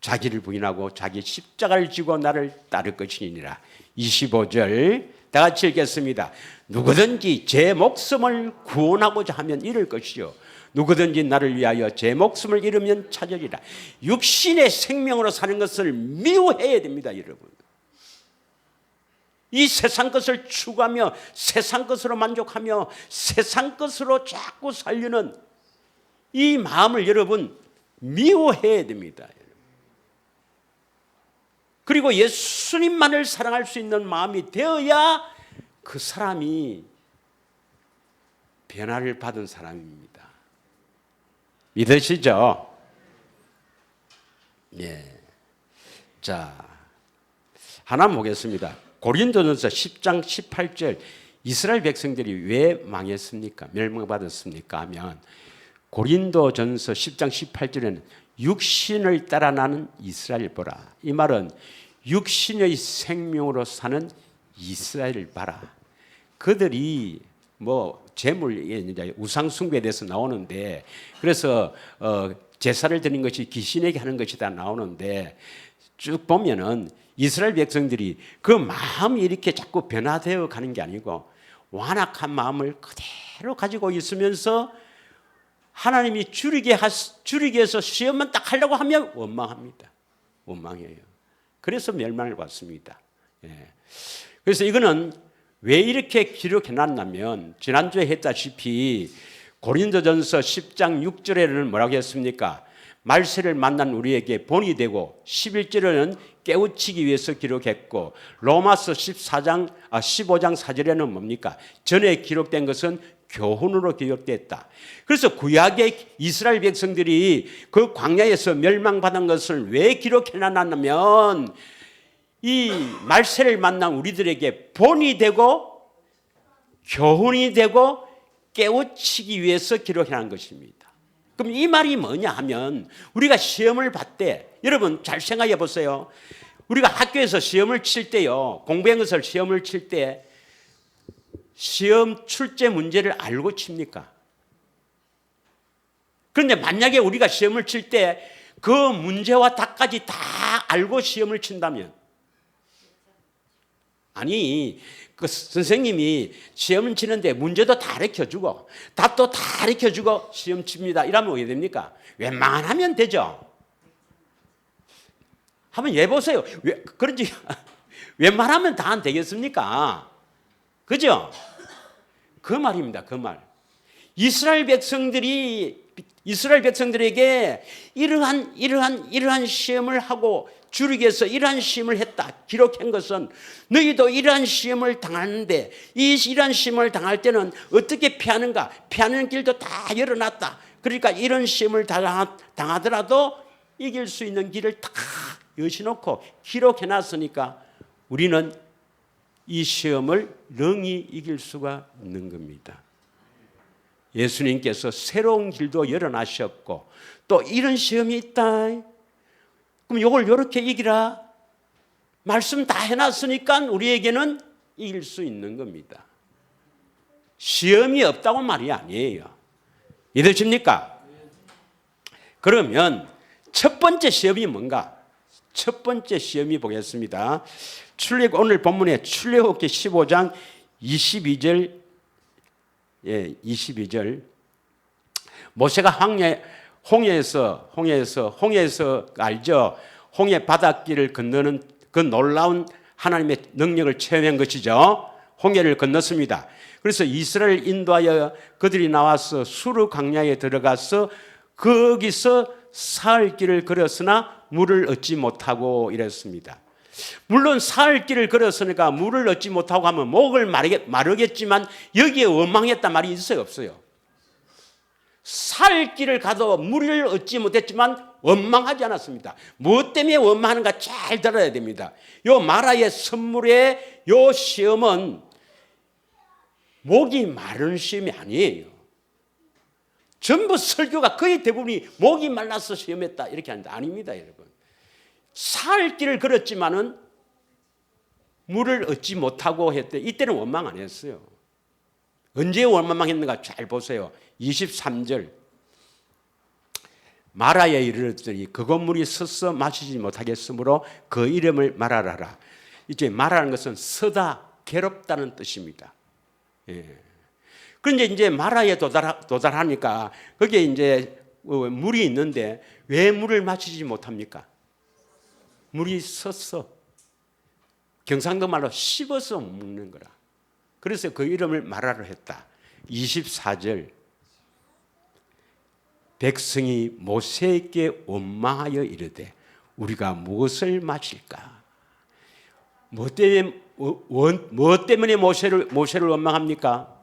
자기를 부인하고 자기 십자가를 지고 나를 따를 것이니라. 25절 다 같이 읽겠습니다. 누구든지 제 목숨을 구원하고자 하면 잃을 것이요 누구든지 나를 위하여 제 목숨을 잃으면 찾으리라. 육신의 생명으로 사는 것을 미워해야 됩니다 여러분. 이 세상 것을 추구하며 세상 것으로 만족하며 세상 것으로 자꾸 살려는 이 마음을 여러분 미워해야 됩니다. 그리고 예수님만을 사랑할 수 있는 마음이 되어야 그 사람이 변화를 받은 사람입니다. 믿으시죠? 예. 자, 하나 보겠습니다. 고린도전서 10장 18절 이스라엘 백성들이 왜 망했습니까? 멸망받았습니까? 하면 고린도전서 10장 18절에는 육신을 따라 나는 이스라엘 보라. 이 말은 육신의 생명으로 사는 이스라엘을 봐라. 그들이 뭐 재물, 이제 우상 숭배에 대해서 나오는데, 그래서 제사를 드리는 것이 귀신에게 하는 것이다 나오는데, 쭉 보면은 이스라엘 백성들이 그 마음이 이렇게 자꾸 변화되어 가는 게 아니고 완악한 마음을 그대로 가지고 있으면서 하나님이 줄이게 해서 시험만 딱 하려고 하면 원망합니다. 원망해요. 그래서 멸망을 받습니다. 예. 그래서 이거는 왜 이렇게 기록해 놨냐면, 지난주에 했다시피 고린도전서 10장 6절에는 뭐라고 했습니까? 말세를 만난 우리에게 본이 되고, 11절에는 깨우치기 위해서 기록했고, 로마서 15장 4절에는 뭡니까? 전에 기록된 것은 교훈으로 기록됐다. 그래서 구약의 이스라엘 백성들이 그 광야에서 멸망받은 것을 왜 기록해 놨냐면, 이 말세를 만난 우리들에게 본이 되고 교훈이 되고 깨우치기 위해서 기록해 놓은 것입니다. 그럼 이 말이 뭐냐 하면, 우리가 시험을 받되, 여러분 잘 생각해 보세요. 우리가 학교에서 시험을 칠 때요, 공부한 것을 시험을 칠 때 시험 출제 문제를 알고 칩니까? 그런데 만약에 우리가 시험을 칠 때 그 문제와 답까지 다 알고 시험을 친다면, 아니 그 선생님이 시험을 치는데 문제도 다 가르쳐주고 답도 다 가르쳐주고 시험 칩니다 이러면 어떻게 됩니까? 웬만하면 되죠. 한번 해보세요. 그런지 웬만하면 다 안 되겠습니까? 그죠? 그 말입니다. 그 말. 이스라엘 백성들에게 이러한 시험을 하고 줄이기 위해서 이러한 시험을 했다 기록한 것은, 너희도 이러한 시험을 당하는데 이러한 시험을 당할 때는 어떻게 피하는가, 피하는 길도 다 열어놨다. 그러니까 이런 시험을 당하더라도 이길 수 있는 길을 다 여셔놓고 기록해놨으니까 우리는 이 시험을 능히 이길 수가 있는 겁니다. 예수님께서 새로운 길도 열어놔셨고, 또 이런 시험이 있다, 그럼 이걸 이렇게 이기라, 말씀 다 해놨으니까 우리에게는 이길 수 있는 겁니다. 시험이 없다고 말이 아니에요. 믿으십니까? 그러면 첫 번째 시험이 뭔가? 첫 번째 시험이 보겠습니다. 오늘 본문에 출애굽기 15장 22절, 22절. 모세가 홍해에서 알죠? 홍해 바닷길을 건너는 그 놀라운 하나님의 능력을 체험한 것이죠. 홍해를 건넜습니다. 그래서 이스라엘 인도하여 그들이 나와서 수르 광야에 들어가서 거기서 사흘 길을 걸었으나 물을 얻지 못하고 이랬습니다. 물론 사흘 길을 걸었으니까 물을 얻지 못하고 하면 목을 마르겠지만 여기에 원망했단 말이 있어요, 없어요? 사흘 길을 가도 물을 얻지 못했지만 원망하지 않았습니다. 무엇 때문에 원망하는가 잘 들어야 됩니다. 요 마라의 선물의 요 시험은 목이 마른 시험이 아니에요. 전부 설교가 거의 대부분이 목이 말라서 시험했다 이렇게 하는데 아닙니다, 여러분. 사흘 길을 걸었지만은 물을 얻지 못하고 했대. 이때는 원망 안 했어요. 언제 원망했는가 잘 보세요. 23절. 마라에 이르렀더니 그 건물이 서서 마시지 못하겠으므로 그 이름을 마라라라. 이제 마라라는 것은 서다, 괴롭다는 뜻입니다. 예. 그런데 이제 마라에 도달하니까 거기에 이제 물이 있는데 왜 물을 마시지 못합니까? 물이 섰어. 경상도 말로 씹어서 먹는 거라. 그래서 그 이름을 마라로 했다. 24절. 백성이 모세에게 원망하여 이르되 우리가 무엇을 마실까? 무엇 때문에 모세를 원망합니까?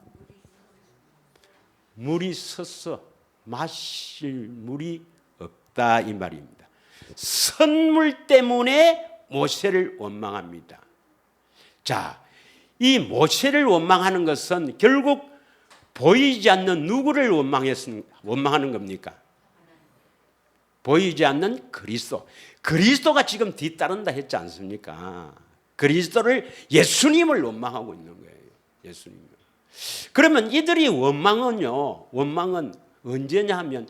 물이 섰어. 마실 물이 없다 이 말입니다. 선물 때문에 모세를 원망합니다. 자, 이 모세를 원망하는 것은 결국 보이지 않는 누구를 원망하는 겁니까? 보이지 않는 그리스도. 그리스도가 지금 뒤따른다 했지 않습니까? 그리스도를 예수님을 원망하고 있는 거예요. 예수님을. 그러면 이들이 원망은 언제냐 하면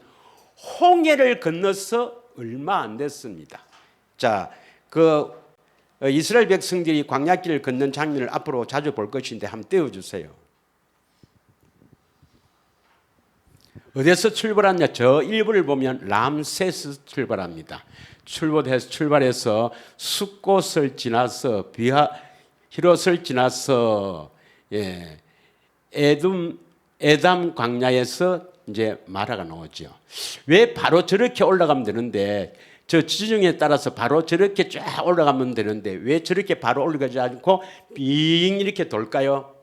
홍해를 건너서 얼마 안 됐습니다. 자, 이스라엘 백성들이 광야길을 걷는 장면을 앞으로 자주 볼 것인데 한번 띄워주세요. 어디서 출발하냐? 저 일부를 보면 람세스 출발합니다. 출발해서 숫곳을 지나서 히롯을 지나서 에담 광야에서 이제 마라가 나오죠. 왜 바로 저렇게 올라가면 되는데, 저 지중해에 따라서 바로 저렇게 쫙 올라가면 되는데 왜 저렇게 바로 올라가지 않고 빙 이렇게 돌까요?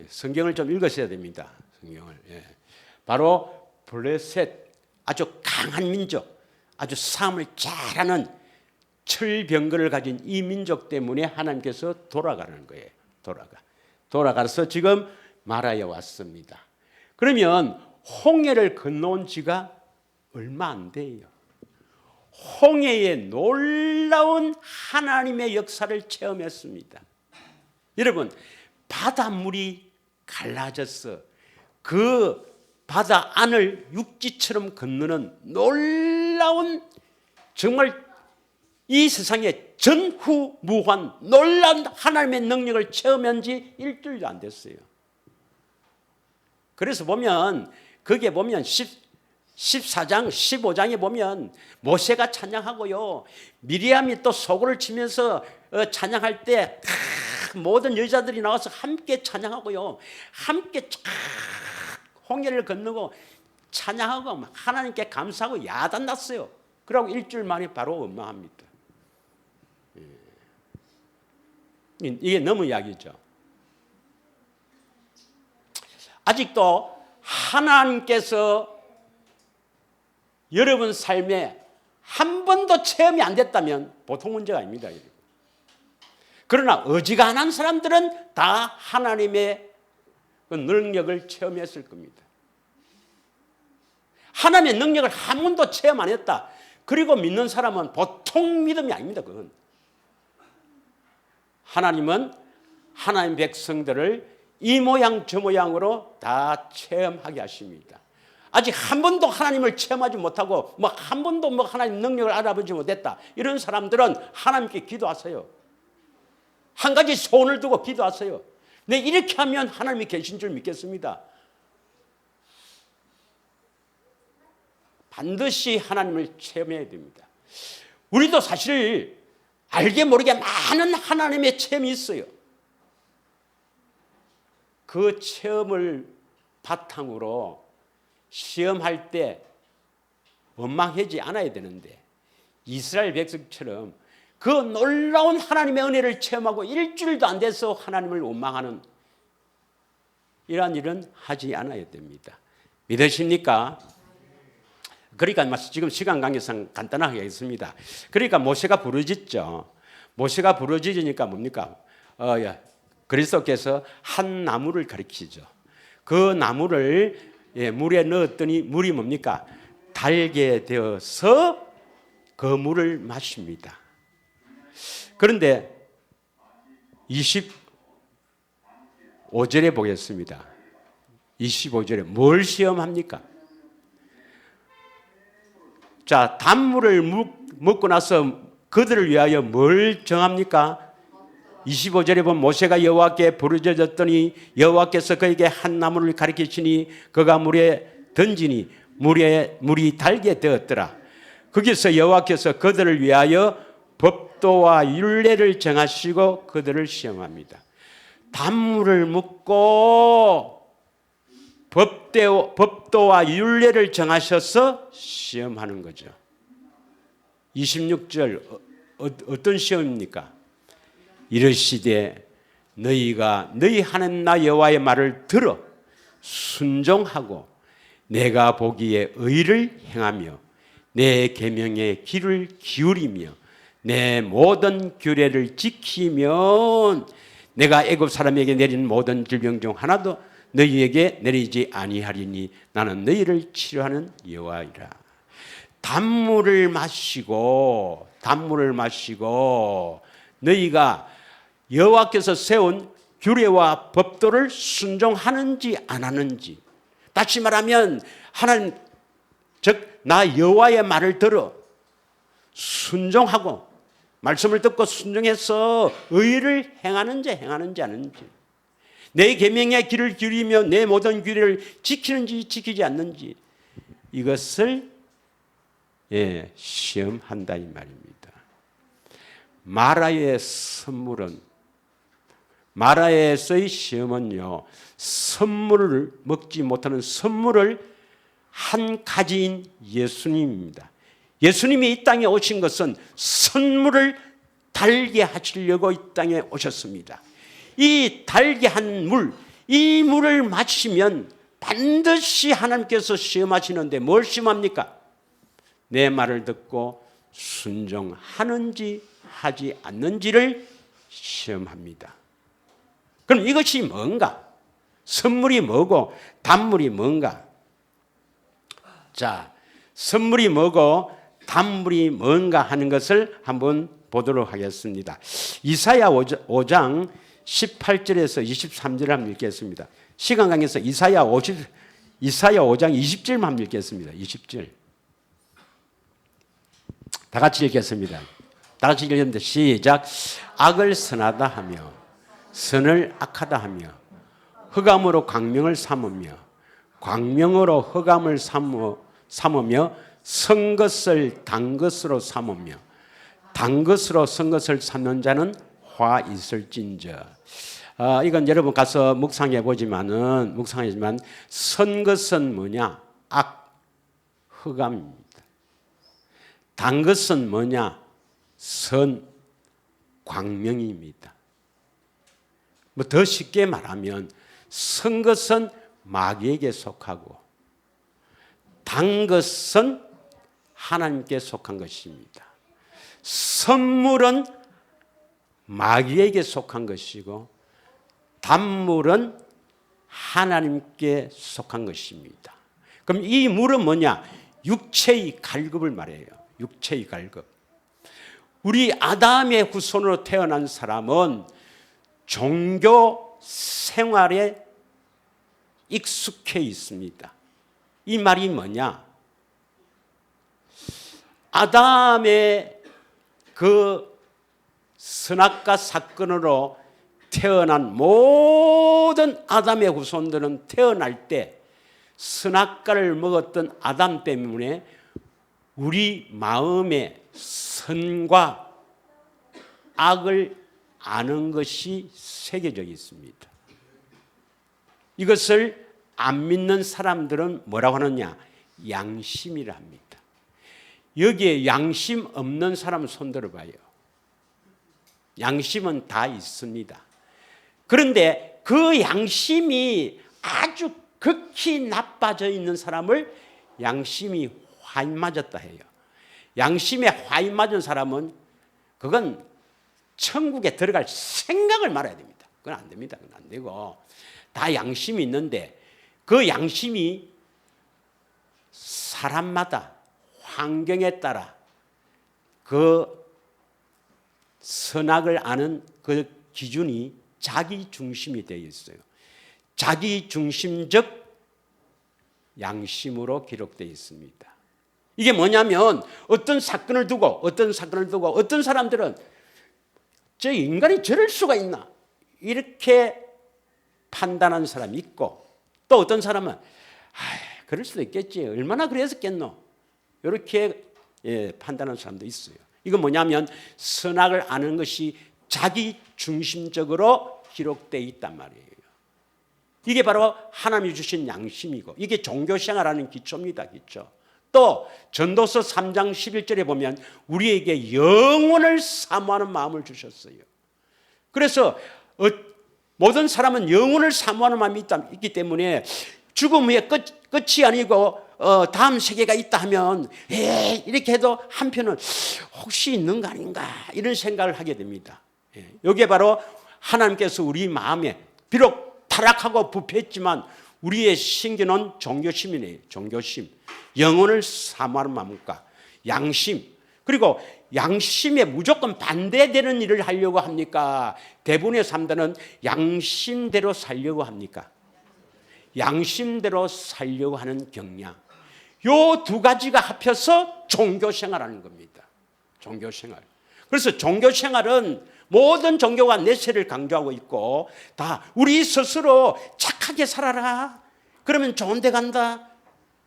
성경을 좀 읽으셔야 됩니다. 성경을. 바로 블레셋, 아주 강한 민족, 아주 싸움을 잘하는 철병거를 가진 이 민족 때문에 하나님께서 돌아가는 거예요. 돌아가서 지금 마라에 왔습니다. 그러면 홍해를 건너온 지가 얼마 안 돼요. 홍해의 놀라운 하나님의 역사를 체험했습니다. 여러분, 바닷물이 갈라져서 그 바다 안을 육지처럼 건너는 놀라운, 정말 이 세상에 전후무한 놀라운 하나님의 능력을 체험한 지 일주일도 안 됐어요. 그래서 보면 거기에 보면 14장 15장에 보면 모세가 찬양하고요, 미리암이 또 소고를 치면서 찬양할 때 모든 여자들이 나와서 함께 찬양하고요, 함께 홍해를 건너고 찬양하고 하나님께 감사하고 야단났어요. 그러고 일주일 만에 바로 원망합니다. 이게 너무 이야기죠. 아직도 하나님께서 여러분 삶에 한 번도 체험이 안 됐다면 보통 문제가 아닙니다. 그러나 어지간한 사람들은 다 하나님의 그 능력을 체험했을 겁니다. 하나님의 능력을 한 번도 체험 안 했다, 그리고 믿는 사람은 보통 믿음이 아닙니다. 그건 하나님은 하나님 백성들을 이 모양 저 모양으로 다 체험하게 하십니다. 아직 한 번도 하나님을 체험하지 못하고 한 번도 하나님 능력을 알아보지 못했다, 이런 사람들은 하나님께 기도하세요. 한 가지 소원을 두고 기도하세요. 네, 이렇게 하면 하나님이 계신 줄 믿겠습니다. 반드시 하나님을 체험해야 됩니다. 우리도 사실 알게 모르게 많은 하나님의 체험이 있어요. 그 체험을 바탕으로 시험할 때 원망하지 않아야 되는데, 이스라엘 백성처럼 그 놀라운 하나님의 은혜를 체험하고 일주일도 안 돼서 하나님을 원망하는 이러한 일은 하지 않아야 됩니다. 믿으십니까? 그러니까 지금 시간 관계상 간단하게 하겠습니다. 그러니까 모세가 부르짖죠. 모세가 부르짖으니까 뭡니까? 그리스도께서 한 나무를 가리키죠. 그 나무를 물에 넣었더니 물이 뭡니까? 달게 되어서 그 물을 마십니다. 그런데 25절에 보겠습니다. 25절에 뭘 시험합니까? 자, 단물을 먹고 나서 그들을 위하여 뭘 정합니까? 25절에 보면 모세가 여호와께 부르짖었더니 여호와께서 그에게 한 나무를 가리키시니 그가 물에 던지니 물이 달게 되었더라. 거기서 여호와께서 그들을 위하여 법도와 율례를 정하시고 그들을 시험합니다. 단물을 먹고 법도와 율례를 정하셔서 시험하는 거죠. 26절 어떤 시험입니까? 이르시되 너희가 너희 하나님 나 여호와의 말을 들어 순종하고 내가 보기에 의를 행하며 내 계명에 귀를 기울이며 내 모든 규례를 지키면 내가 애굽 사람에게 내린 모든 질병 중 하나도 너희에게 내리지 아니하리니 나는 너희를 치료하는 여호와이라. 단물을 마시고 너희가 여호와께서 세운 규례와 법도를 순종하는지 안 하는지, 다시 말하면 하나님 즉 나 여호와의 말을 들어 순종하고 말씀을 듣고 순종해서 의를 행하는지 안 하는지, 내 계명의 길을 기울이며 내 모든 규례를 지키는지 지키지 않는지, 이것을 시험한다 이 말입니다. 마라의 선물은, 마라에서의 시험은요, 선물을 먹지 못하는 선물을 한 가지인 예수님입니다. 예수님이 이 땅에 오신 것은 선물을 달게 하시려고 이 땅에 오셨습니다. 이 달게 한 물, 이 물을 마시면 반드시 하나님께서 시험하시는데 뭘 시험합니까? 내 말을 듣고 순종하는지 하지 않는지를 시험합니다. 그럼 이것이 뭔가? 선물이 뭐고 단물이 뭔가? 자, 선물이 뭐고 단물이 뭔가 하는 것을 한번 보도록 하겠습니다. 이사야 5장 18절에서 23절을 한번 읽겠습니다. 시간 관계에서 이사야 5장 20절만 한번 읽겠습니다. 20절. 다 같이 읽겠습니다. 다 같이 읽는데 시작. 악을 선하다 하며 선을 악하다 하며 흑암으로 광명을 삼으며 광명으로 흑암을 삼으며 선 것을 단 것으로 삼으며 단 것으로 선 것을 삼는 자는 화 있을진저. 이건 여러분 가서 묵상하지만 선 것은 뭐냐? 악, 흑암입니다. 단 것은 뭐냐? 선, 광명입니다. 뭐 더 쉽게 말하면 선 것은 마귀에게 속하고 단 것은 하나님께 속한 것입니다. 선물은 마귀에게 속한 것이고 단물은 하나님께 속한 것입니다. 그럼 이 물은 뭐냐? 육체의 갈급을 말해요. 육체의 갈급. 우리 아담의 후손으로 태어난 사람은 종교 생활에 익숙해 있습니다. 이 말이 뭐냐? 아담의 그 선악과 사건으로 태어난 모든 아담의 후손들은 태어날 때 선악과를 먹었던 아담 때문에 우리 마음에 선과 악을 아는 것이 새겨져 있습니다. 이것을 안 믿는 사람들은 뭐라고 하느냐? 양심이라 합니다. 여기에 양심 없는 사람은 손 들어봐요. 양심은 다 있습니다. 그런데 그 양심이 아주 극히 나빠져 있는 사람을 양심이 화인 맞았다 해요. 양심에 화인 맞은 사람은 그건 천국에 들어갈 생각을 말아야 됩니다. 그건 안 됩니다. 그건 안 되고 다 양심이 있는데 그 양심이 사람마다 환경에 따라 그 선악을 아는 그 기준이 자기 중심이 되어 있어요. 자기 중심적 양심으로 기록되어 있습니다. 이게 뭐냐면 어떤 사건을 두고 어떤 사람들은 저 인간이 저럴 수가 있나 이렇게 판단하는 사람이 있고 또 어떤 사람은 그럴 수도 있겠지 얼마나 그랬었겠노 이렇게 판단하는 사람도 있어요. 이건 뭐냐면 선악을 아는 것이 자기 중심적으로 기록되어 있단 말이에요. 이게 바로 하나님이 주신 양심이고 이게 종교생활하는 기초입니다. 기초. 또 전도서 3장 11절에 보면 우리에게 영혼을 사모하는 마음을 주셨어요. 그래서 모든 사람은 영혼을 사모하는 마음이 있기 때문에 죽음 후에 끝이 아니고 다음 세계가 있다 하면 이렇게 해도 한편은 혹시 있는 거 아닌가 이런 생각을 하게 됩니다. 이게 바로 하나님께서 우리 마음에 비록 타락하고 부패했지만 우리의 신기는 종교심이네요. 종교심. 영혼을 사모하는 마음과 양심. 그리고 양심에 무조건 반대되는 일을 하려고 합니까? 대부분의 사람들은 양심대로 살려고 합니까? 양심대로 살려고 하는 경향. 요 두 가지가 합쳐서 종교생활하는 겁니다. 종교생활. 그래서 종교생활은 모든 종교가 내세를 강조하고 있고 다 우리 스스로 착하게 살아라. 그러면 좋은 데 간다.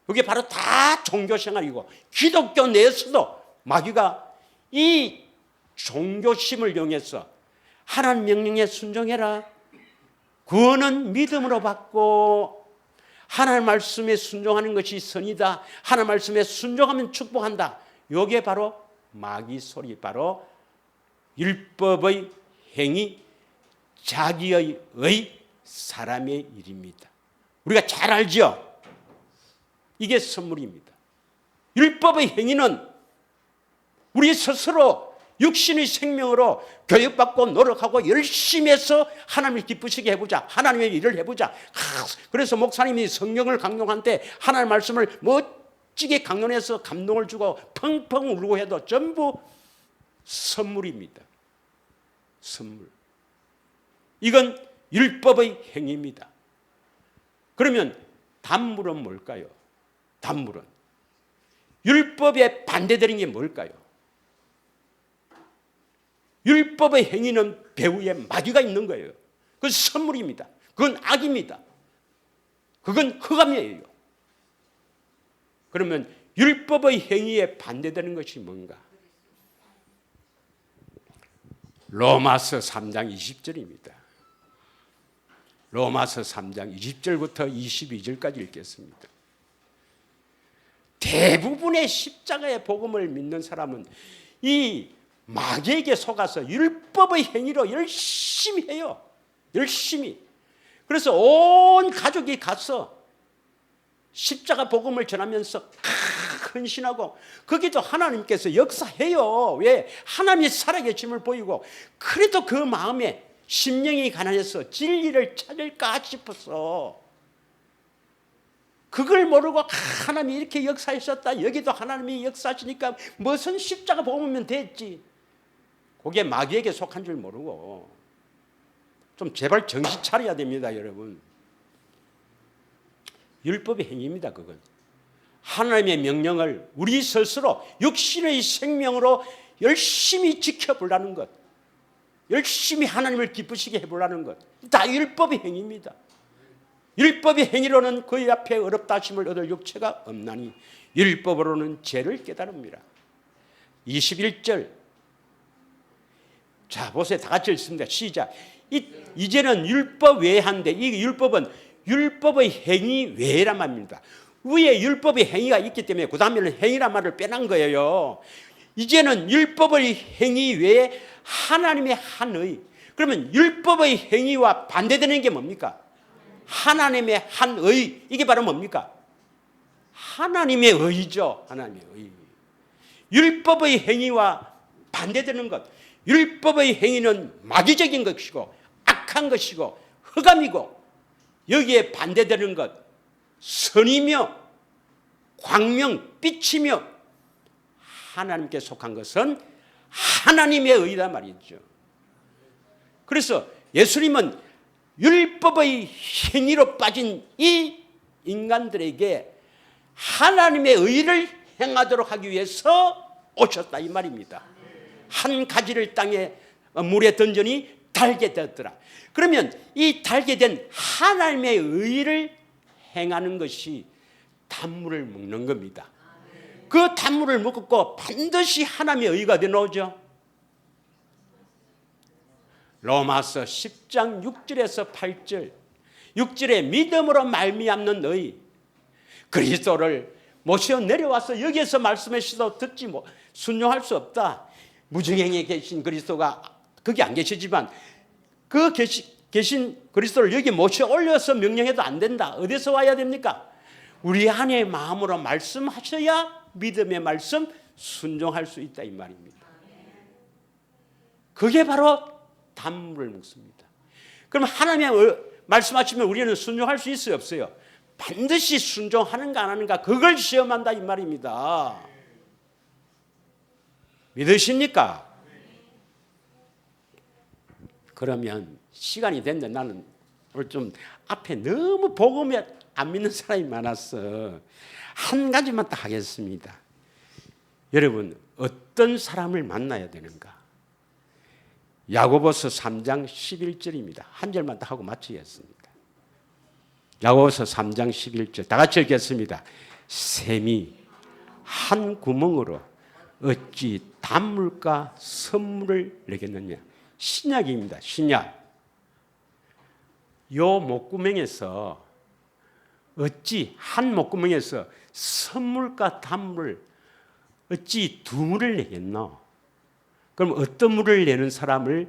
그게 바로 다 종교생활이고 기독교 내에서도 마귀가 이 종교심을 이용해서 하나님 명령에 순종해라. 구원은 믿음으로 받고 하나님 말씀에 순종하는 것이 선이다. 하나님 말씀에 순종하면 축복한다. 이게 바로 마귀 소리, 바로 율법의 행위, 자기의 사람의 일입니다. 우리가 잘 알죠? 이게 선물입니다. 율법의 행위는 우리 스스로 육신의 생명으로 교육받고 노력하고 열심히 해서 하나님을 기쁘시게 해보자. 하나님의 일을 해보자. 그래서 목사님이 성령을 강론할 때 하나님의 말씀을 멋지게 강론해서 감동을 주고 펑펑 울고 해도 전부 선물입니다. 선물. 이건 율법의 행위입니다. 그러면 단물은 뭘까요? 단물은 율법에 반대되는 게 뭘까요? 율법의 행위는 배후에 마귀가 있는 거예요. 그건 선물입니다. 그건 악입니다. 그건 흑암이에요. 그러면 율법의 행위에 반대되는 것이 뭔가? 로마서 3장 20절입니다. 로마서 3장 20절부터 22절까지 읽겠습니다. 대부분의 십자가의 복음을 믿는 사람은 이 마귀에게 속아서 율법의 행위로 열심히 해요. 열심히. 그래서 온 가족이 가서 십자가 복음을 전하면서 헌신하고 거기도 하나님께서 역사해요. 왜? 하나님이 살아계심을 보이고 그래도 그 마음에 심령이 가난해서 진리를 찾을까 싶어서 그걸 모르고 하나님이 이렇게 역사하셨다. 여기도 하나님이 역사하시니까 무슨 십자가 복음이면 됐지. 그게 마귀에게 속한 줄 모르고 좀 제발 정신 차려야 됩니다, 여러분. 율법의 행위입니다, 그건. 하나님의 명령을 우리 스스로 육신의 생명으로 열심히 지켜보려는 것, 열심히 하나님을 기쁘시게 해보려는 것, 다 율법의 행위입니다. 율법의 행위로는 그의 앞에 어렵다 하심을 얻을 육체가 없나니 율법으로는 죄를 깨달습니다. 21절. 자, 보세요. 다 같이 읽습니다. 시작. 이제는 율법 외한데 이 율법은 율법의 행위 외란 말입니다. 위에 율법의 행위가 있기 때문에 그 다음에는 행위란 말을 빼놓은 거예요. 이제는 율법의 행위 외에 하나님의 한의. 그러면 율법의 행위와 반대되는 게 뭡니까? 하나님의 한의. 이게 바로 뭡니까? 하나님의 의죠. 하나님의 의. 율법의 행위와 반대되는 것. 율법의 행위는 마귀적인 것이고 악한 것이고 흑암이고 여기에 반대되는 것 선이며 광명 빛이며 하나님께 속한 것은 하나님의 의다 말이죠. 그래서 예수님은 율법의 행위로 빠진 이 인간들에게 하나님의 의를 행하도록 하기 위해서 오셨다 이 말입니다. 한 가지를 땅에 물에 던져니 달게 되었더라. 그러면 이 달게 된 하나님의 의를 행하는 것이 단물을 먹는 겁니다. 그 단물을 먹고 반드시 하나님의 의가 되어오죠. 로마서 10장 6절에서 8절 6절에 믿음으로 말미암는 의 그리스도를 모셔 내려와서 여기에서 말씀하시도 듣지 순종할 수 없다. 무증행에 계신 그리스도가 거기 안 계시지만 그 계신 그리스도를 여기 모셔 올려서 명령해도 안 된다. 어디서 와야 됩니까? 우리 안에 마음으로 말씀하셔야 믿음의 말씀 순종할 수 있다 이 말입니다. 그게 바로 단물을 먹습니다. 그럼 하나님의 말씀하시면 우리는 순종할 수 있어요 없어요? 반드시 순종하는가 안 하는가 그걸 시험한다 이 말입니다. 믿으십니까? 그러면 시간이 됐는데 나는 오늘 좀 앞에 너무 복음에 안 믿는 사람이 많았어. 한 가지만 딱 하겠습니다. 여러분 어떤 사람을 만나야 되는가? 야고보서 3장 11절입니다. 한 절만 딱 하고 마치겠습니다. 야고보서 3장 11절 다 같이 읽겠습니다. 샘이 한 구멍으로 어찌 단물과 선물을 내겠느냐. 신약입니다. 신약. 요 목구멍에서 어찌 한 목구멍에서 선물과 단물 어찌 두 물을 내겠노? 그럼 어떤 물을 내는 사람을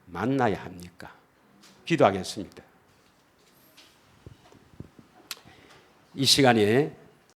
만나야 합니까? 기도하겠습니다. 이 시간에